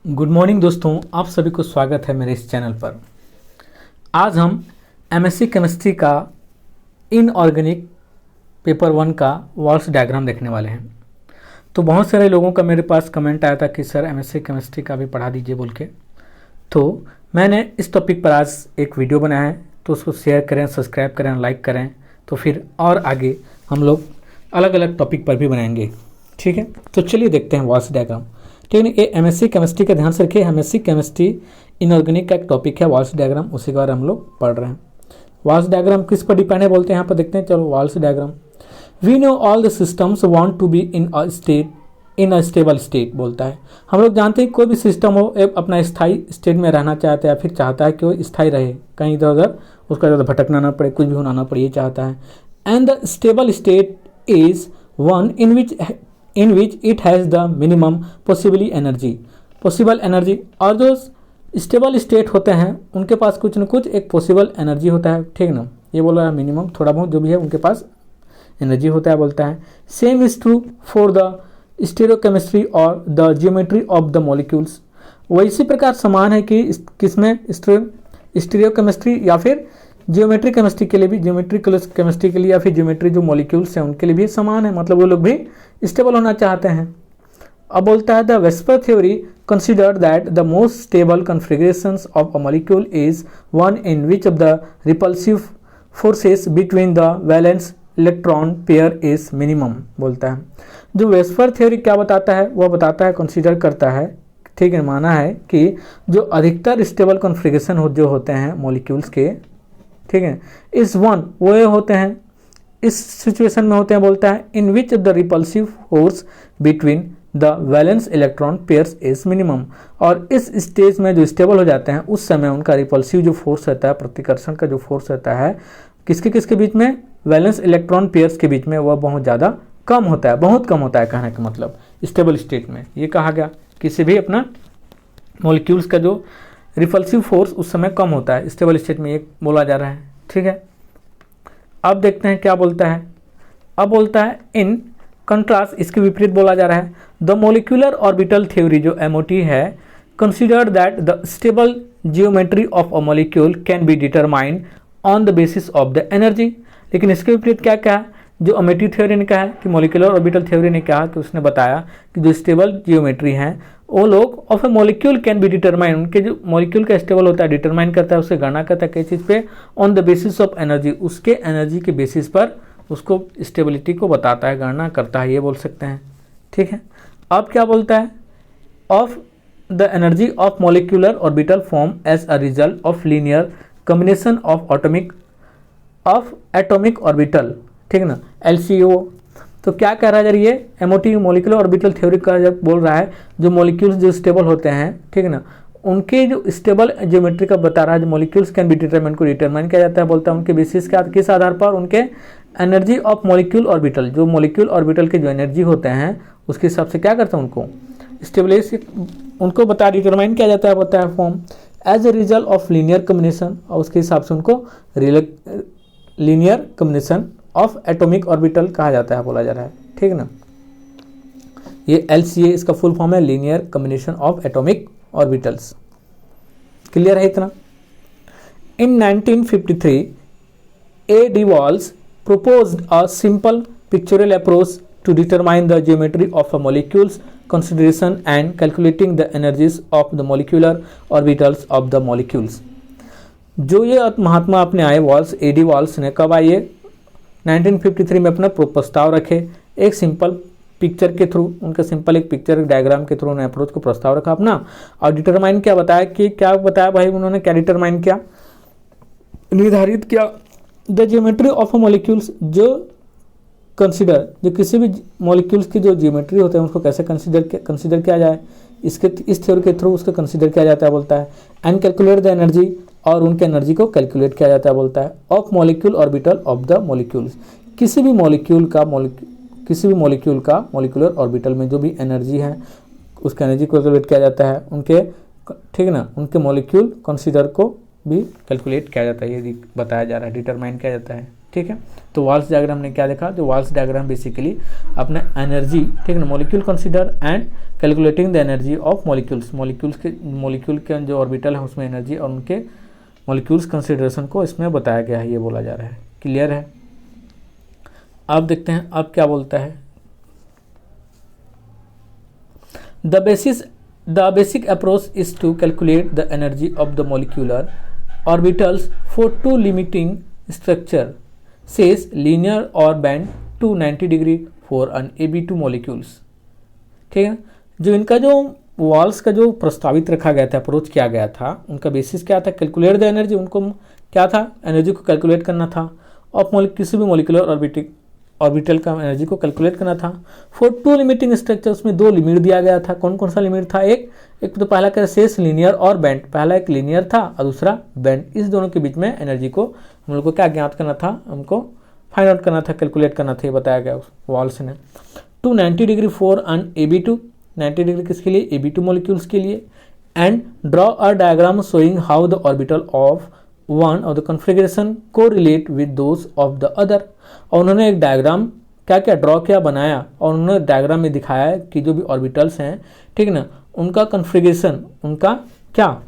Good morning दोस्तों, आप सभी को स्वागत है मेरे इस चैनल पर। आज हम एमएससी केमिस्ट्री का इनऑर्गेनिक पेपर 1 का वॉल्स डायग्राम देखने वाले हैं। तो बहुत सारे लोगों का मेरे पास कमेंट आया था कि सर एमएससी केमिस्ट्री का भी पढ़ा दीजिए बोल के। तो मैंने इस टॉपिक पर आज एक वीडियो बनाया है, तो उसको शेयर करें, सब्सक्राइब करें, लाइक करें, तो फिर और आगे हम लोग अलग अलग टॉपिक पर भी बनाएंगे। ठीक है, तो चलिए देखते हैं वॉल्स डायग्राम। ठीक है, ये एमएससी केमिस्ट्री का ध्यान से रखिए। एमएससी केमिस्ट्री इनऑर्गेनिक का एक टॉपिक है वॉल्स डायग्राम, उसी के बारे हम लोग पढ़ रहे हैं। वॉल्स डायग्राम किस पर डिपेंड है बोलते हैं, यहाँ पर देखते हैं। चलो Walsh diagram, we know all the systems want to be in a stable state बोलता है। हम लोग जानते हैं कोई भी सिस्टम हो अपना स्थायी स्टेट में रहना चाहता है या फिर चाहता है कि वो स्थायी रहे, कहीं इधर उधर उसका ज़्यादा भटकना ना पड़े, कुछ भी होना ना पड़े, ये चाहता है। And the stable state is one in which it has the minimum possible energy. और जो स्टेबल स्टेट होते हैं उनके पास कुछ न कुछ एक पॉसिबल एनर्जी होता है। ठीक ना, ये बोल रहा है मिनिमम, थोड़ा बहुत जो भी है उनके पास एनर्जी होता है बोलता है। Same is true for the stereochemistry और the geometry of the molecules. वो इसी प्रकार समान है कि किसमें स्टीरियोकेमिस्ट्री या फिर जियोमेट्री केमिस्ट्री के लिए भी, जियोमेट्री केमिस्ट्री के लिए या फिर जियोमेट्री जो मॉलिक्यूल्स हैं उनके लिए भी समान है, मतलब वो लोग भी स्टेबल होना चाहते हैं। अब बोलता है the VSEPR theory considered that the most stable configurations of a molecule is one in which of the repulsive forces between the valence electron pair is minimum बोलता है। जो वेस्पर थ्योरी क्या बताता है, वह बताता है, कंसिडर करता है, ठीक है, माना है कि जो अधिकतर स्टेबल कॉन्फ़िगरेशन जो होते हैं मॉलिक्यूल्स के, ठीक है, इस वन वो होते हैं, इस सिचुएशन में होते हैं बोलता है, in which the repulsive force between the valence electron pairs is minimum. और इस स्टेज में जो स्टेबल हो जाते हैं उस समय उनका रिपल्सिव जो फोर्स रहता है, प्रतिकर्षण का जो फोर्स रहता है, किसके बीच में, वैलेंस इलेक्ट्रॉन पेयर्स के बीच में, वह बहुत ज़्यादा कम होता है, बहुत कम होता है कहने का मतलब स्टेबल स्टेट में। ये कहा गया किसी भी अपना मॉलिक्यूल्स का जो रिपल्सिव फोर्स उस समय कम होता है स्टेबल स्टेट में, ये बोला जा रहा है। ठीक है, अब देखते हैं क्या बोलता है। अब बोलता है इन कंट्रास्ट, इसके विपरीत बोला जा रहा है, द मोलिकुलर ऑर्बिटल थ्योरी जो एमओटी है, considered that the stable geometry of a molecule can be determined on the basis of the energy. लेकिन इसके विपरीत क्या कहा, जो एमओटी थ्योरी ने कहा है कि मोलिकुलर ऑर्बिटल थ्योरी ने कहा कि उसने बताया कि जो स्टेबल जियोमेट्री है वो लोग of A molecule can be determine, उनके जो मॉलिक्यूल का स्टेबल होता है डिटरमाइन करता है, उससे गणना करता है किस चीज़ पे, on the basis of energy, उसके एनर्जी के बेसिस पर उसको स्टेबिलिटी को बताता है, गणना करता है, ये बोल सकते हैं। ठीक है, अब क्या बोलता है, of the energy of molecular orbital form as a result of linear combination of atomic orbital, ठीक है ना, LCO। तो क्या कह रहा है जब ये एमओटी मॉलिक्यूलर ऑर्बिटल थ्योरी का जब बोल रहा है, जो मॉलिक्यूल्स जो स्टेबल होते हैं, ठीक है ना, उनके जो स्टेबल ज्योमेट्री का बता रहा है, जो मॉलिक्यूल्स कैन बी डिटरमाइन को डिटरमाइन किया जाता है, बोलता है उनके बेसिस का किस आधार पर, उनके एनर्जी ऑफ मॉलिक्यूल ऑर्बिटल, जो मॉलिक्यूल ऑर्बिटल के जो एनर्जी होते हैं उसके हिसाब से क्या करता है, उनको स्टेबलाइज, उनको बता डिटरमाइन किया जाता है, बोलता है form as a result of linear combination, और उसके हिसाब से उनको linear combination of atomic orbital कहा जाता है, बोला जा रहा है। ठीक है ना, ये LCA इसका फुल फॉर्म है, linear combination of atomic orbitals. Clear है इतना। इन 1953 A.D. Walls proposed a simple pictorial approach to determine the geometry of a molecule's consideration and calculating the energies of the molecular orbitals of the molecules। जो ये महात्मा अपने आए walls, A.D. Walls ने कब आए, 1953 में अपना प्रस्ताव रखे, एक सिंपल पिक्चर के थ्रू, उनका सिंपल एक पिक्चर डायग्राम के थ्रू उन्होंने अप्रोच को प्रस्ताव रखा अपना, और डिटरमाइन क्या बताया कि क्या बताया भाई उन्होंने, क्या डिटरमाइन किया, निर्धारित किया, the geometry of a molecules, जो कंसिडर, जो किसी भी मॉलिक्यूल्स की जो जियोमेट्री होते हैं उसको कैसे कंसिडर किया जाए, इस थ्योरी के थ्रू उसको कंसिडर किया जाता है, बोलता है। एंड कैलकुलेट द एनर्जी, और उनके एनर्जी को कैलकुलेट किया जाता है, बोलता है। Of molecule orbital of the molecules, किसी भी मॉलिक्यूल का मॉलिक्यूलर ऑर्बिटल में जो भी एनर्जी है उसका एनर्जी को कैलकुलेट किया जाता है, उनके, ठीक है ना, उनके मॉलिक्यूल कंसिडर को भी कैलकुलेट किया जाता है, ये बताया जा रहा है, डिटरमाइन किया जाता है। ठीक है। तो वाल्स डायग्राम ने क्या देखा, जो वाल्स डायग्राम बेसिकली अपने एनर्जी, ठीक है ना, molecule consider and calculating the energy of molecules, molecule के जो ऑर्बिटल है उसमें एनर्जी और उनके मॉलिक्यूल्स कंसिडरेशन को इसमें बताया गया है, ये बोला जा रहा है। क्लियर है। अब देखते हैं अब क्या बोलता है। The basic approach is to calculate the energy of the molecular orbitals for two limiting structure says linear और bent 290 degree for an AB2 molecules, ठीक है। जो इनका जो वाल्स का जो प्रस्तावित रखा गया था, अप्रोच किया गया था, उनका बेसिस क्या था, कैलकुलेट द एनर्जी, उनको क्या था, एनर्जी को कैलकुलेट करना था ऑफ किसी भी मॉलिक्यूलर ऑर्बिटल का एनर्जी को कैलकुलेट करना था फॉर टू लिमिटिंग स्ट्रक्चर। उसमें दो लिमिट दिया गया था। कौन कौन सा लिमिट था, एक तो पहला क्या, शेष लीनियर और बैंड, पहला एक लीनियर था और दूसरा बैंड। इस दोनों के बीच में एनर्जी को हम लोग को क्या ज्ञात करना था, हमको फाइंड आउट करना था, कैलकुलेट करना था, ये बताया गया उस वाल्स ने। 290 degree for an AB2, 90 degree किसके लिए, AB2 मॉलिक्यूल्स के लिए। And draw a diagram showing how the orbital of one of the configuration को relate with those of the other. और उन्होंने एक डायग्राम क्या क्या ड्रॉ किया, बनाया, और उन्होंने डायग्राम में दिखाया कि जो भी ऑर्बिटल्स हैं, ठीक ना, उनका कॉन्फ़िगरेशन, उनका क्या,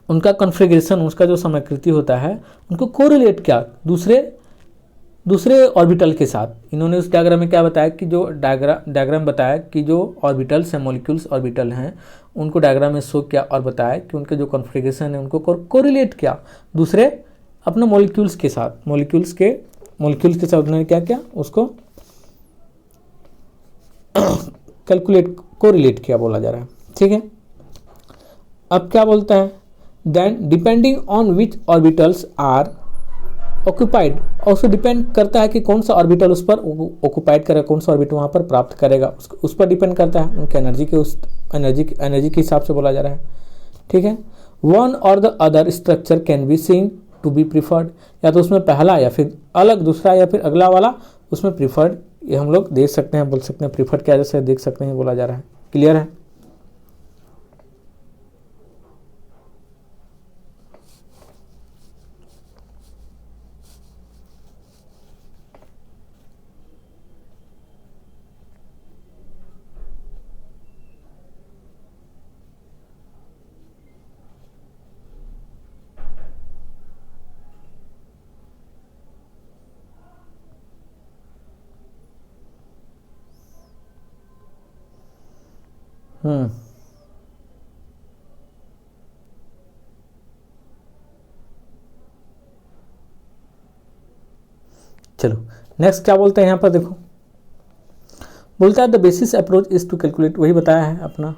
उनका कॉन्फ़िगरेशन, उसका जो समकृति होता है, उनको कोरिलेट किया दूसरे ऑर्बिटल के साथ। इन्होंने उस डायग्राम में क्या बताया कि जो डायग्राम बताया कि जो ऑर्बिटल्स हैं, मॉलिक्यूल्स ऑर्बिटल हैं, उनको डायग्राम में शो किया और बताया कि उनके जो कॉन्फ़िगरेशन है उनको कोरिलेट किया दूसरे अपने मॉलिक्यूल्स के साथ। मॉलिक्यूल्स के साथ उन्होंने क्या किया, उसको कैलकुलेट कोरिलेट किया, बोला जा रहा है, ठीक है। अब क्या बोलता है, then depending on which orbitals are occupied, और उसको डिपेंड करता है कि कौन सा ऑर्बिटल उस पर ऑक्यूपाइड करेगा, कौन सा ऑर्बिटल वहाँ पर प्राप्त करेगा, उस पर डिपेंड करता है, उनके एनर्जी के उस एनर्जी के हिसाब से बोला जा रहा है, ठीक है। वन और the other structure can be seen to be preferred, या तो उसमें पहला या फिर अलग दूसरा या फिर अगला वाला उसमें प्रीफर्ड, ये हम लोग देख सकते हैं, बोल सकते हैं प्रीफर्ड क्या जैसे देख सकते हैं, बोला जा रहा है। क्लियर है। चलो नेक्स्ट क्या बोलते हैं यहाँ पर, देखो बोलता है the basis approach is to calculate, वही बताया है अपना,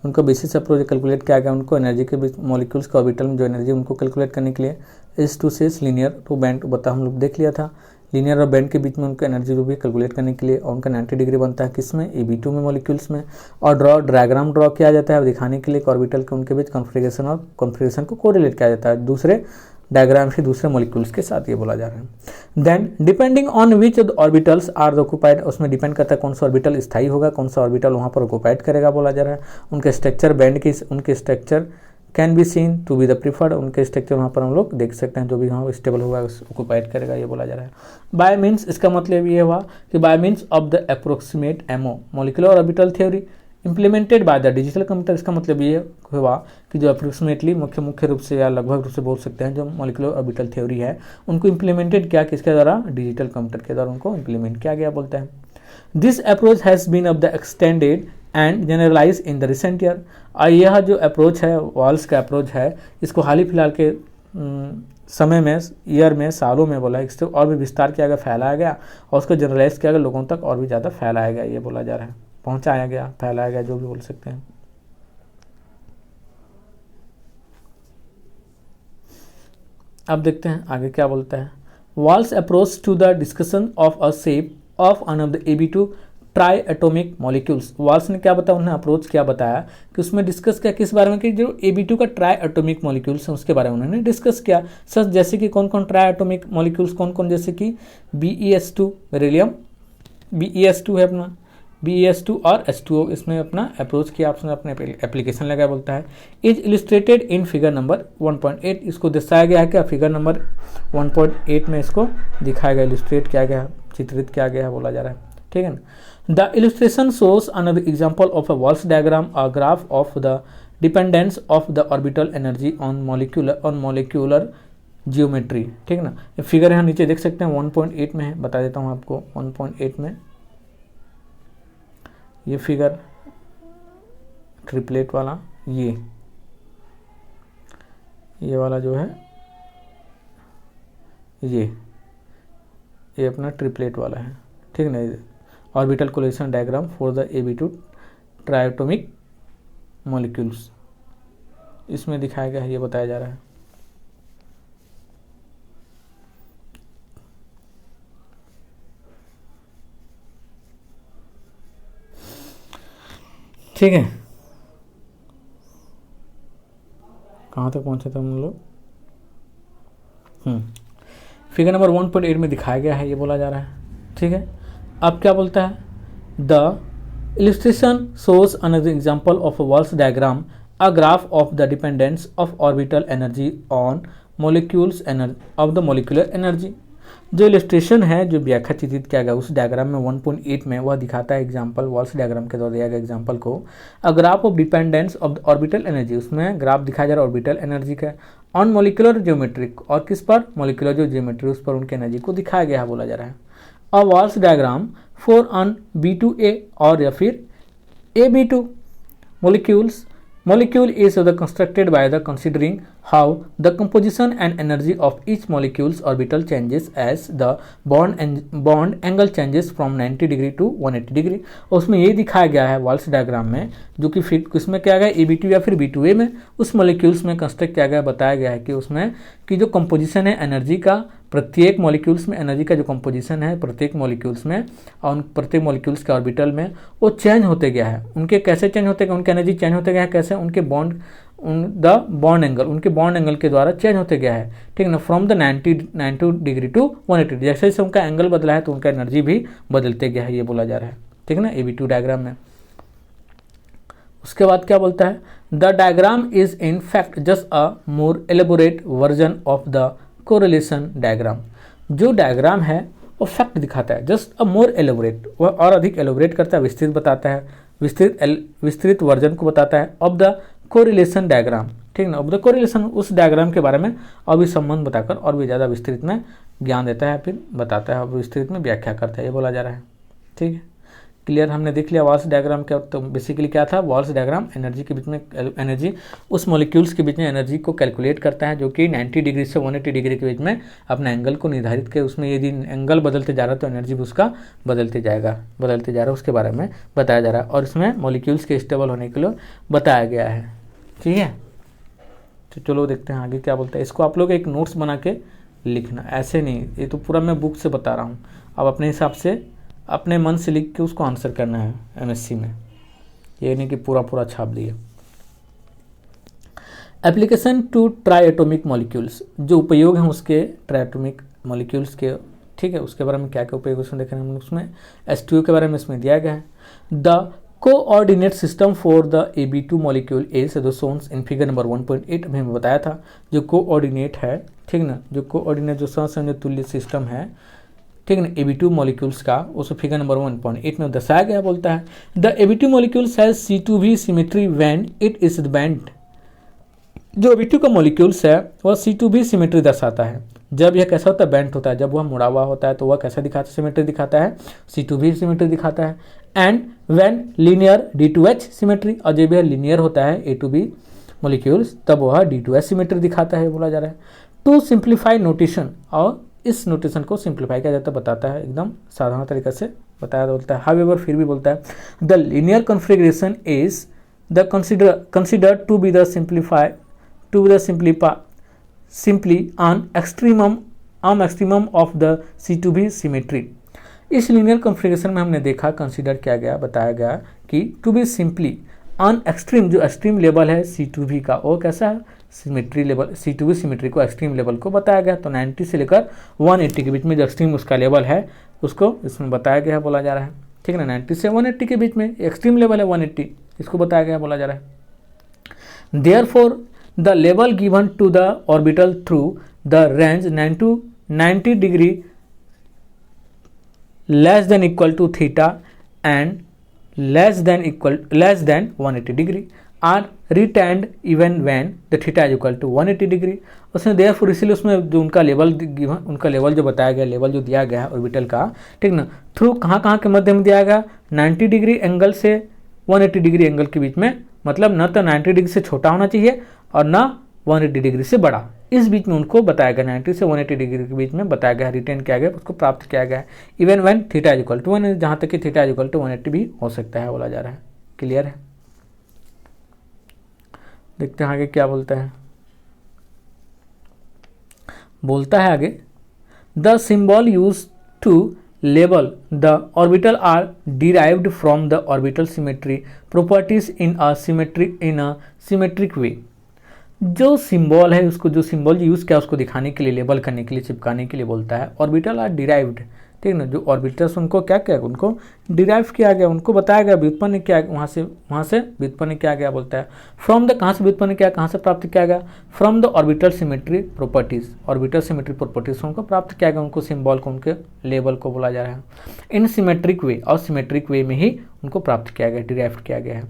उनका बेसिस अप्रोच कैलकुलेट किया गया, उनको एनर्जी के बीच मॉलिक्यूल्स के ऑर्बिटल में जो एनर्जी उनको कैलकुलेट करने के लिए is to says linear to band, बता हम लोग देख लिया था, लीनियर और बैंड के बीच में उनका एनर्जी को भी कैलकुलेट करने के लिए, और उनका 90 डिग्री बनता है किसमें, AB2 में मॉलिक्यूल्स में। और डायग्राम ड्रॉ किया जाता है दिखाने के लिए ऑर्बिटल के उनके बीच कॉन्फ़िगरेशन को कोरिलेट किया जाता है दूसरे डायग्राम से दूसरे मॉलिक्यूल्स के साथ, ये बोला जा रहा है। Then depending on which orbitals are occupied, उसमें डिपेंड करता है कौन सा ऑर्बिटल स्थायी होगा, कौन सा ऑर्बिटल वहाँ पर ऑक्यूपाइड करेगा, बोला जा रहा है। उनके स्ट्रक्चर बैंड की, उनके structure can be seen to be the preferred, उनके स्ट्रक्चर वहाँ पर हम लोग देख सकते हैं, जो भी वहाँ स्टेबल होगा ऑक्यूपाइड करेगा, ये बोला जा रहा है। बाय मीन्स, इसका मतलब ये हुआ कि bye means of the approximate MO molecular orbital theory implemented by the digital computer, इसका मतलब ये हुआ कि जो अप्रोक्सीमेटली मुख्य रूप से या लगभग रूप से बोल सकते हैं जो मॉलिक्यूलर ऑर्बिटल थ्योरी है, उनको इम्प्लीमेंटेड किया किसके द्वारा, डिजिटल कंप्यूटर के द्वारा उनको इम्प्लीमेंट किया गया, बोलता है। This approach has been of the extended and generalise in the recent year, और यह जो अप्रोच है, वाल्स का अप्रोच है, इसको हाल ही फिलहाल के समय में, ईयर में, सालों में बोला, इससे और भी विस्तार किया गया, फैलाया गया, और उसको जनरलाइज किया गया, लोगों तक और भी ज़्यादा फैलाया गया, ये बोला जा रहा है, पहुंचाया गया, फैलाया गया, जो भी बोल सकते हैं। अब देखते हैं आगे क्या बोलता है। Walsh approach to the discussion of a shape of one of the AB2 triatomic molecules, Walsh ने क्या बताया, उन्होंने अप्रोच क्या बताया कि उसमें डिस्कस किया किस बारे में, कि जो AB2 का ट्राई एटोमिक मॉलिक्यूल्स है उसके बारे में उन्होंने डिस्कस किया। सच जैसे कि कौन कौन ट्राई एटोमिक मॉलिक्यूल्स, कौन कौन, जैसे कि BeS2 बेरिलियम, BeS2 है अपना, BeS2 और H2O इसमें अपना अप्रोच किया, आपने अपने एप्लीकेशन लगाया, बोलता है is illustrated in figure number 1.8। इसको दर्शाया गया है क्या, फिगर नंबर 1.8 में इसको दिखाया गया, इलिस्ट्रेट किया गया, चित्रित किया गया है बोला जा रहा है, ठीक है ना। The illustration shows another example of a Walsh diagram, a graph of the dependence of the orbital energy on molecular geometry, ठीक है ना। ये फिगर यहाँ नीचे देख सकते हैं 1.8 में है, बता देता हूँ आपको 1.8 में ये फिगर ट्रिपलेट वाला, ये वाला जो है ये अपना ट्रिपलेट वाला है, ठीक है ना। Orbital coalition diagram for the AB2 triatomic molecules इसमें दिखाया गया है, ये बताया जा रहा है। ठीक है, कहाँ तक पहुँचे थे हम लोग। फिगर नंबर 1.8 में दिखाया गया है, ये बोला जा रहा है, ठीक है। अब क्या बोलता है, the illustration shows another example of a Walsh diagram, a graph of the dependence of orbital energy on molecules of the molecular energy. जो इलिस्ट्रेशन है, जो व्याख्या चित्रित किया गया उस डायग्राम में 1.8 में, वह दिखाता है एग्जाम्पल, वॉल्स डायग्राम के द्वारा दिया गया एग्जाम्पल को, a graph of dependence of the orbital energy, उसमें ग्राफ दिखाया जा रहा है ऑर्बिटल एनर्जी का, ऑन मोलिकुलर ज्योमेट्रिक, और किस पर, मोलिकुलर जो ज्योमेट्री उस पर उनकी एनर्जी को दिखाया गया है बोला जा रहा है। A Walsh diagram for on B2A और या फिर AB2 molecules. Molecule is constructed by the considering how the composition and energy of each molecule's orbital changes as the bond angle changes from 90 degree to 180 degree। उसमें ये दिखाया गया है walls diagram में, जो कि फिर किसमें किया गया, AB2 या फिर B2A में, उस मॉलिक्यूल्स में कंस्ट्रक्ट किया गया, बताया गया है कि उसमें कि जो कंपोजिशन है एनर्जी का, प्रत्येक मॉलिक्यूल्स में एनर्जी का जो कंपोजिशन है प्रत्येक मॉलिक्यूल्स में और उन प्रत्येक मॉलिक्यूल्स के ऑर्बिटल में वो चेंज होते गया है। उनके कैसे चेंज होते गए, उनकी एनर्जी चेंज होते गया है कैसे, उनके बॉन्ड एंगल, उनके बॉन्ड एंगल के द्वारा चेंज होते गया है, ठीक है ना। From the 90 degree to 180 degree, जैसे जैसे उनका एंगल बदला है तो उनका एनर्जी भी बदलते गया है, ये बोला जा रहा है, ठीक है ना, AB2 डायग्राम में। उसके बाद क्या बोलता है, the diagram is in fact just a more elaborate version of the correlation diagram. जो डायग्राम है वो फैक्ट दिखाता है, जस्ट अ मोर एलेबोरेट, वह और अधिक एलेबोरेट करता है, विस्तृत बताता है, विस्तृत वर्जन को बताता है ऑफ द कोरिलेशन डायग्राम, ठीक है ना। ऑफ द कोरिलेशन, उस डायग्राम के बारे में और भी संबंध बताकर और भी ज़्यादा विस्तृत में ज्ञान देता है, फिर बताता है और विस्तृत में व्याख्या करता है, ये बोला जा रहा है, ठीक है। क्लियर, हमने देख लिया वॉल्स डायग्राम क्या, तो बेसिकली क्या था, वॉल्स डायग्राम एनर्जी के बीच में, एनर्जी उस मॉलिक्यूल्स के बीच में एनर्जी को कैलकुलेट करता है, जो कि 90 डिग्री से 180 डिग्री के बीच में अपना एंगल को निर्धारित कर, उसमें यदि एंगल बदलते जा रहा है तो एनर्जी भी उसका बदलते जा रहा है, उसके बारे में बताया जा रहा है, और इसमें मॉलिक्यूल्स के स्टेबल होने के लिए बताया गया है, ठीक है। तो चलो देखते हैं आगे क्या बोलता है। इसको आप लोग एक नोट्स बना के लिखना, ऐसे नहीं, ये तो पूरा मैं बुक से बता रहा हूँ, अब अपने हिसाब से अपने मन से लिख के उसको आंसर करना है MSc में, ये नहीं कि पूरा छाप दिए। एप्लीकेशन टू ट्राइएटॉमिक मॉलिक्यूल्स, जो उपयोग हैं उसके ट्राइएटॉमिक मॉलिक्यूल्स के, ठीक है, उसके बारे में क्या क्या उपयोग उसमें देखेंगे हम, उसमें H2O के बारे में इसमें दिया गया है। The coordinate system for the AB2 molecule is shown in figure number 1.8 में हमें बताया था, जो कोऑर्डिनेट है, ठीक ना, जो कोऑर्डिनेट जो सहसंयोजक तुल्य सिस्टम है, ठीक है ना, AB2 मॉलिक्यूल्स का, उस फिगर नंबर 1.8 में दर्शाया गया, बोलता है the AB2 molecules has C2V symmetry when it is bent. जो AB2 का मॉलिक्यूल्स है वह C2V सिमेट्री दर्शाता है, जब यह कैसा होता है, बेंट होता है, जब वह मुड़ा हुआ होता है तो वह कैसा दिखाता है, सिमेट्री दिखाता है, C2V सिमेट्री दिखाता है। And when linear D2H symmetry, और जब यह लीनियर होता है A2B मॉलिक्यूल्स तब वह D2H सिमेट्री दिखाता है, बोला जा रहा है। टू सिंप्लीफाई नोटेशन, और इस नोटेशन को सिंप्लीफाई किया जाता है, बताता है एकदम साधारण तरीके से बताया, बोलता है हाउएवर, फिर भी बोलता है the linear configuration is the considered to be the simply on extremum of the C2V symmetry. इस लीनियर कॉन्फ़िगरेशन में हमने देखा, कंसिडर किया गया, बताया गया कि to be simply on extreme, जो एक्सट्रीम लेवल है C2V का वो कैसा है, सिमेट्री लेवल, C2V सिमेट्री को एक्सट्रीम लेवल को बताया गया, तो 90 से लेकर 180 के बीच में जो एक्सट्रीम उसका लेवल है उसको इसमें बताया गया है, बोला जा रहा है, ठीक है ना। 90 से 180 के बीच में एक्सट्रीम लेवल है 180, इसको बताया गया, बोला जा रहा है। Therefore the level given to the orbital through the range 90 degree less than equal to theta and less than 180 degree are retained even when the theta is equal to 180 degree. उसमें therefore इसीलिए उसमें जो उनका level जो बताया गया, level जो दिया गया है ऑर्बिटल का, ठीक ना, थ्रू कहाँ के मध्य में दिया गया, 90 डिग्री एंगल से 180 डिग्री एंगल के बीच में, मतलब न तो 90 डिग्री से छोटा होना चाहिए और न 180 डिग्री से बड़ा, इस बीच में उनको बताया गया, 90 से 180 डिग्री के बीच में बताया गया, रिटेन किया गया, उसको प्राप्त किया गया है। Even when theta is equal to 1, जहाँ तक कि थीटा इज इक्वल टू 180 भी हो सकता है, बोला जा रहा है। क्लियर है। देखते हैं आगे क्या बोलता है। बोलता है आगे, the symbol use to label the orbital are derived from the orbital symmetry properties in a symmetric way. जो सिंबल है उसको, जो सिंबल यूज किया उसको दिखाने के लिए, लेबल करने के लिए, चिपकाने के लिए बोलता है ऑर्बिटल आर डिराइव्ड, ठीक ना। जो ऑर्बिटल्स उनको क्या किया, उनको डिराइव किया गया, उनको बताया गया, व्युत्पन्न किया, वहाँ से व्युत्पन्न किया गया, बोलता है फ्रॉम द, कहाँ से व्युत्पन्न किया, कहाँ से प्राप्त किया गया, from the orbital symmetry properties, orbital symmetry properties उनको प्राप्त किया गया, उनको सिंबल को, उनके लेबल को बोला जा रहा है। इन सिमेट्रिक वे, और सिमेट्रिक वे में ही उनको प्राप्त किया गया, डिराइव किया गया है।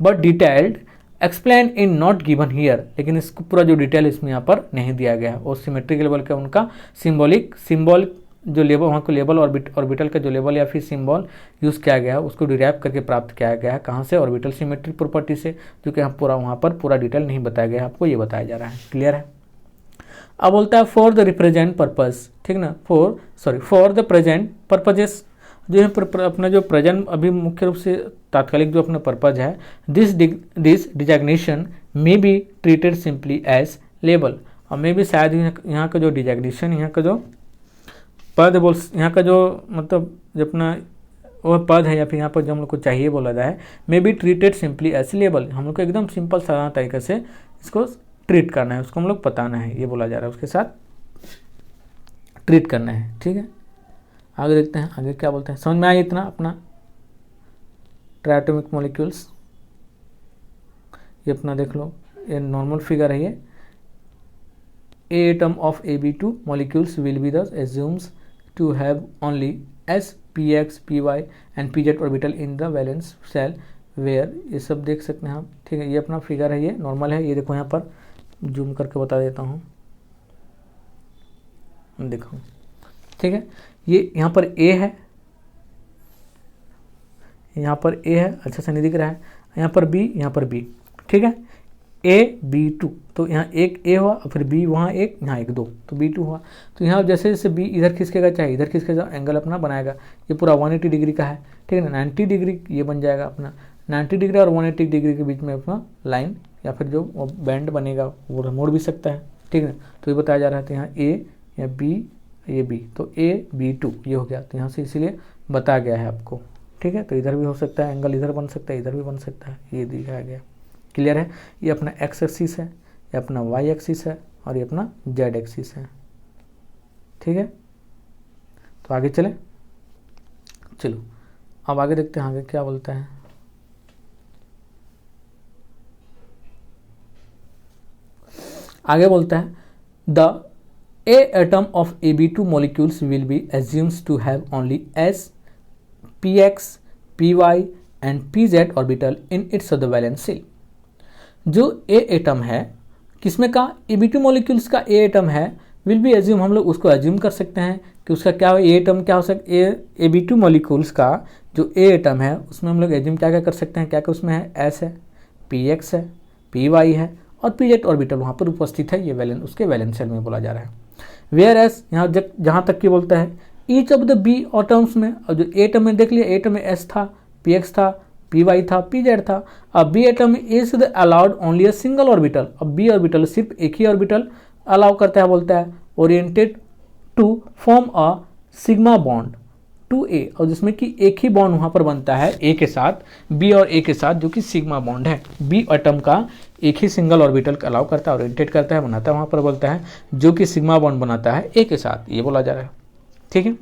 But detailed explain in not given here, लेकिन इसको पूरा जो डिटेल इसमें यहाँ पर नहीं दिया गया है। और सिमेट्रिक लेवल का उनका सिंबल जो लेवल, वहाँ को लेवल ऑर्बिटल का जो लेवल या फिर सिंबल यूज़ किया गया है उसको डिराइव करके प्राप्त किया गया है, कहाँ से, ऑर्बिटल सिमेट्रिक प्रॉपर्टी से, जो कि हम वहाँ पर पूरा डिटेल नहीं बताया गया है, आपको ये बताया जा रहा है। क्लियर है। अब बोलता है फॉर द रिप्रेजेंट पर्पज, ठीक ना, फॉर द प्रेजेंट पर्पजेस, जो है अपना जो प्रेजेंट अभी मुख्य रूप से तात्कालिक जो अपना पर्पज है, this designation may be treated simply as label, और मे भी शायद यहाँ का जो डिजाग्नेशन, यहाँ का जो पद बोल, यहाँ का जो मतलब जो अपना वह पद है या फिर यहाँ पर जो हम लोग को चाहिए बोला जाए, may be treated simply as label, हम लोग को एकदम सिंपल साधारण तरीके से इसको ट्रीट करना है, उसको हम लोग बताना है, ये बोला जा रहा है, उसके साथ ट्रीट करना है। ठीक है, आगे देखते हैं आगे क्या बोलते हैं। समझ में आया इतना अपना ट्राइएटॉमिक मॉलिक्यूल्स, ये अपना देख लो, ये नॉर्मल फिगर है। ये A atom of AB2 molecules will be thus assumes to have only S, Px, Py and Pz orbital in the valence shell where, ये सब देख सकते हैं आप। ठीक है, ये अपना फिगर है, ये नॉर्मल है। ये देखो यहाँ पर जूम करके बता देता हूँ, देखो। ठीक है, ये यहाँ पर A है, यहाँ पर A है, अच्छा से नहीं दिख रहा है, यहाँ पर B, यहाँ पर B। ठीक है, AB2, तो यहाँ एक A हुआ और फिर B वहाँ एक, यहाँ एक, 2, तो B2 हुआ। तो यहाँ जैसे जैसे B इधर खिसकेगा चाहे इधर खिसकेगा, एंगल अपना बनाएगा। ये पूरा 180 डिग्री का है, ठीक है ना। 90 डिग्री ये बन जाएगा अपना, 90 डिग्री और 180 डिग्री के बीच में अपना लाइन या फिर जो बैंड बनेगा वो मोड़ भी सकता है। ठीक है, तो ये बताया जा रहा है। तो यहाँ A या B, ये B, तो AB2 ये हो गया। तो यहाँ से इसीलिए बताया गया है आपको। ठीक है, तो इधर भी हो सकता है, एंगल इधर बन सकता है, इधर भी बन सकता है, ये दिखाया गया। क्लियर है। ये अपना एक्स एक्सिस है, ये अपना वाई एक्सिस है और ये अपना जेड एक्सिस है। ठीक है, तो आगे चले, चलो अब आगे देखते हैं आगे क्या बोलता है। आगे बोलता है the A atom of AB2 molecules will be assumed to have only S, Px, Py and Pz orbital in its valence shell। जो A एटम है किसमें का, AB2 मॉलिक्यूल्स का A एटम है, विल बी एज्यूम, हम लोग उसको assume कर सकते हैं कि उसका क्या हो, A एटम क्या हो सकता, AB2 मॉलिक्यूल्स का जो A एटम है उसमें हम लोग एज्यूम क्या क्या कर सकते हैं, क्या क्या उसमें है, S है, Px है, Py है और Pz ऑर्बिटल वहाँ पर उपस्थित है। ये वैलेंस, उसके वैलेंस शेल में बोला जा रहा है। वेयर एस, यहाँ जहाँ तक कि बोलता है each of the B atoms में, और जो A एटम में देख लिया, A एटम में S था, Px था, Py था, Pz था। अब B atom is the allowed only a single orbital. अब B ऑर्बिटल सिर्फ एक ही ऑर्बिटल अलाउ करता है, बोलता है oriented to form a sigma bond to A, और जिसमें कि एक ही बॉन्ड वहाँ पर बनता है A के साथ, B और A के साथ, जो कि सिग्मा बॉन्ड है। B एटम का एक ही सिंगल ऑर्बिटल अलाउ करता है, ओरिएंटेड करता है, बनाता है, वहाँ पर बोलता है जो कि सिग्मा बॉन्ड बनाता है A के साथ, ये बोला जा रहा है। ठीक है,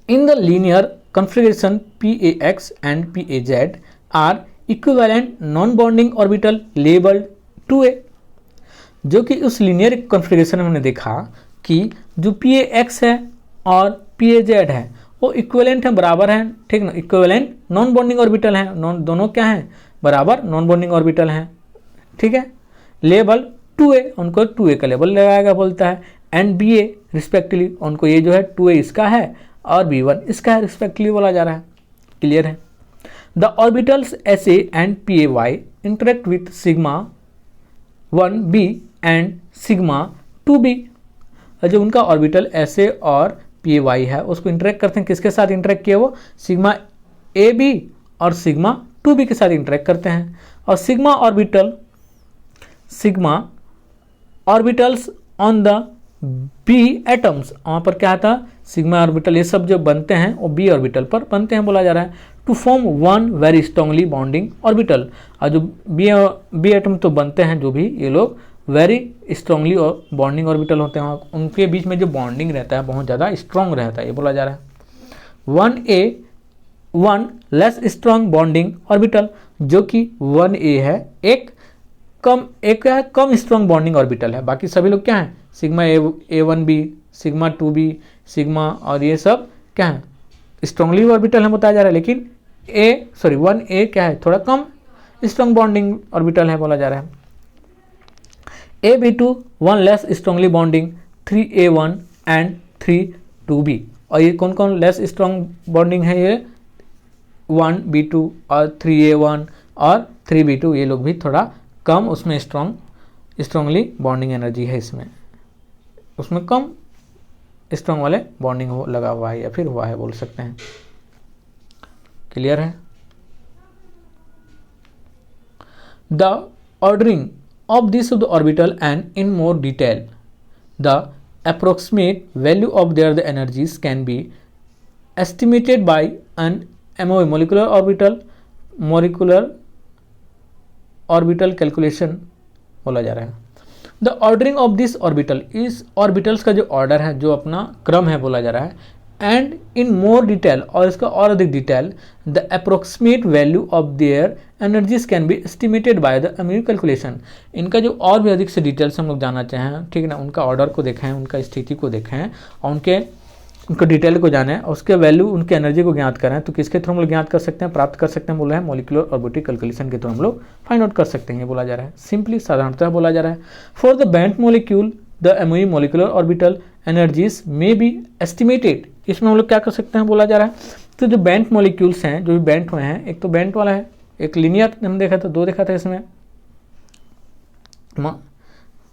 in the linear configuration PAX and PAZ are equivalent non-bonding orbital labeled 2a। जो कि उस लीनियर कॉन्फ़िगरेशन में हमने देखा कि जो PAX है और PAZ है वो इक्विवेलेंट है, बराबर है, ठीक ना, इक्विवेलेंट नॉन बॉन्डिंग ऑर्बिटल है, दोनों क्या है, बराबर नॉन बॉन्डिंग ऑर्बिटल हैं, ठीक है। लेबल 2a, उनको 2a का लेबल लगाएगा बोलता है, एंड BA रिस्पेक्टिवली, उनको ये जो है 2a इसका है और B1 इसका है रिस्पेक्टिवली बोला जा रहा है। क्लियर है। The orbitals SA and PAY interact with sigma 1b and sigma 2b। जो उनका ऑर्बिटल SA और PAY है उसको इंटरेक्ट करते हैं, किसके साथ इंटरेक्ट किए, वो सिग्मा AB और सिग्मा 2b के साथ इंटरेक्ट करते हैं। और sigma orbitals on the B atoms, वहाँ पर क्या था, सिग्मा ऑर्बिटल ये सब जो बनते हैं वो B ऑर्बिटल पर बनते हैं बोला जा रहा है, to form one very strongly bonding orbital. और जो B एटम तो बनते हैं जो भी ये लोग वेरी स्ट्रांगली बॉन्डिंग ऑर्बिटल होते हैं, उनके बीच में जो बॉन्डिंग रहता है बहुत ज़्यादा स्ट्रांग रहता है, ये बोला जा रहा है। 1 लेस स्ट्रांग बॉन्डिंग ऑर्बिटल, जो कि 1a है, एक कम स्ट्रांग बॉन्डिंग ऑर्बिटल है, बाकी सभी लोग क्या हैं, sigma A1b, sigma 2b, sigma और ये सब क्या है, स्ट्रांगली ऑर्बिटल है बताया जा रहा है, लेकिन 1a क्या है, थोड़ा कम स्ट्रांग बॉन्डिंग ऑर्बिटल है बोला जा रहा है। AB2 1 less strongly bonding, 3a1 and 3b। और ये कौन कौन लेस स्ट्रांग बॉन्डिंग है, ये 1b2 और 3a1 और 3b2, ये लोग भी थोड़ा कम उसमें स्ट्रांगली बॉन्डिंग एनर्जी है, उसमें कम स्ट्रांग वाले बॉन्डिंग लगा हुआ है या फिर हुआ है बोल सकते हैं। क्लियर है। The ordering of this of the orbital and in more detail, the approximate value of their the energies can be estimated by an molecular orbital calculation बोला जा रहा है। The ordering of this orbital, इस orbitals का जो order है, जो अपना क्रम है बोला जा रहा है, एंड इन मोर डिटेल, और इसका और अधिक detail, the approximate value of their energies can be estimated by the अम्यूर कैलकुलेशन। इनका जो और भी अधिक से डिटेल से हम लोग जानना चाहें, ठीक है ना, उनका ऑर्डर को देखें, उनका स्थिति को देखें और उनको डिटेल को जानें, उसके वैल्यू, उनके एनर्जी को ज्ञात करें, तो किसके थ्रू हम लोग ज्ञात कर सकते हैं, प्राप्त कर सकते हैं, बोला है मॉलिक्यूलर ऑर्बिटल कैलकुलेशन के थ्रू हम लोग फाइंड आउट कर सकते हैं, ये बोला जा रहा है। सिंपली साधारणतः बोला जा रहा है, for the band molecule the MOE molecular orbital energies may be estimated. इसमें हम लोग क्या कर सकते हैं बोला जा रहा है, तो जो बैंड मॉलिक्यूल्स हैं, जो भी बैंड हुए हैं, एक तो बैंड वाला है, एक लीनियर हम देखा था, 2 देखा था इसमें,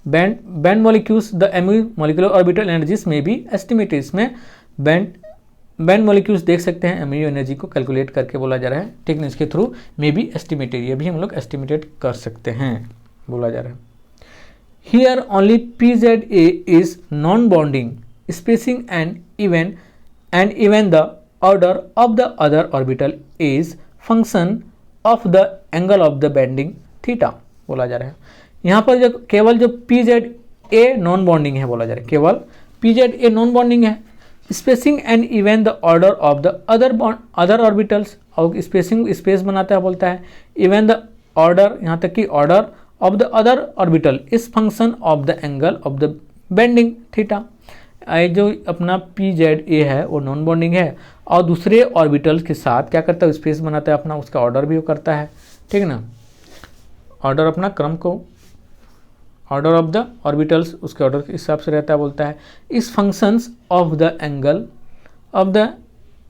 band molecules the MOE molecular orbital energies में बी एस्टिमेटेड। इसमें बैंड मॉलिक्यूल्स देख सकते हैं, MOE एनर्जी को कैलकुलेट करके बोला जा रहा है, ठीक है, इसके थ्रू मे बी एस्टिमेटेड, ये भी हम लोग एस्टिमेटेड कर सकते हैं बोला जा रहा है। Here only PZA is non-bonding spacing and even the order of the other orbital is function of the angle of the bending theta बोला जा रहा है। यहाँ पर जो केवल जो PZA नॉन बॉन्डिंग है बोला जा रहा है, केवल PZA नॉन बॉन्डिंग है, spacing and even the order of the other orbitals, और स्पेसिंग स्पेस बनाता है बोलता है, इवन द ऑर्डर, यहाँ तक कि order of the other orbital is function of the angle of the bending theta। जो अपना PZA है वो नॉन बॉन्डिंग है और दूसरे ऑर्बिटल्स के साथ क्या करता है, स्पेस बनाता है अपना, उसका ऑर्डर भी वो करता है, ठीक है ना, ऑर्डर अपना क्रम को, ऑर्डर ऑफ द ऑर्बिटल्स उसके ऑर्डर के हिसाब से रहता है बोलता है। इस functions of the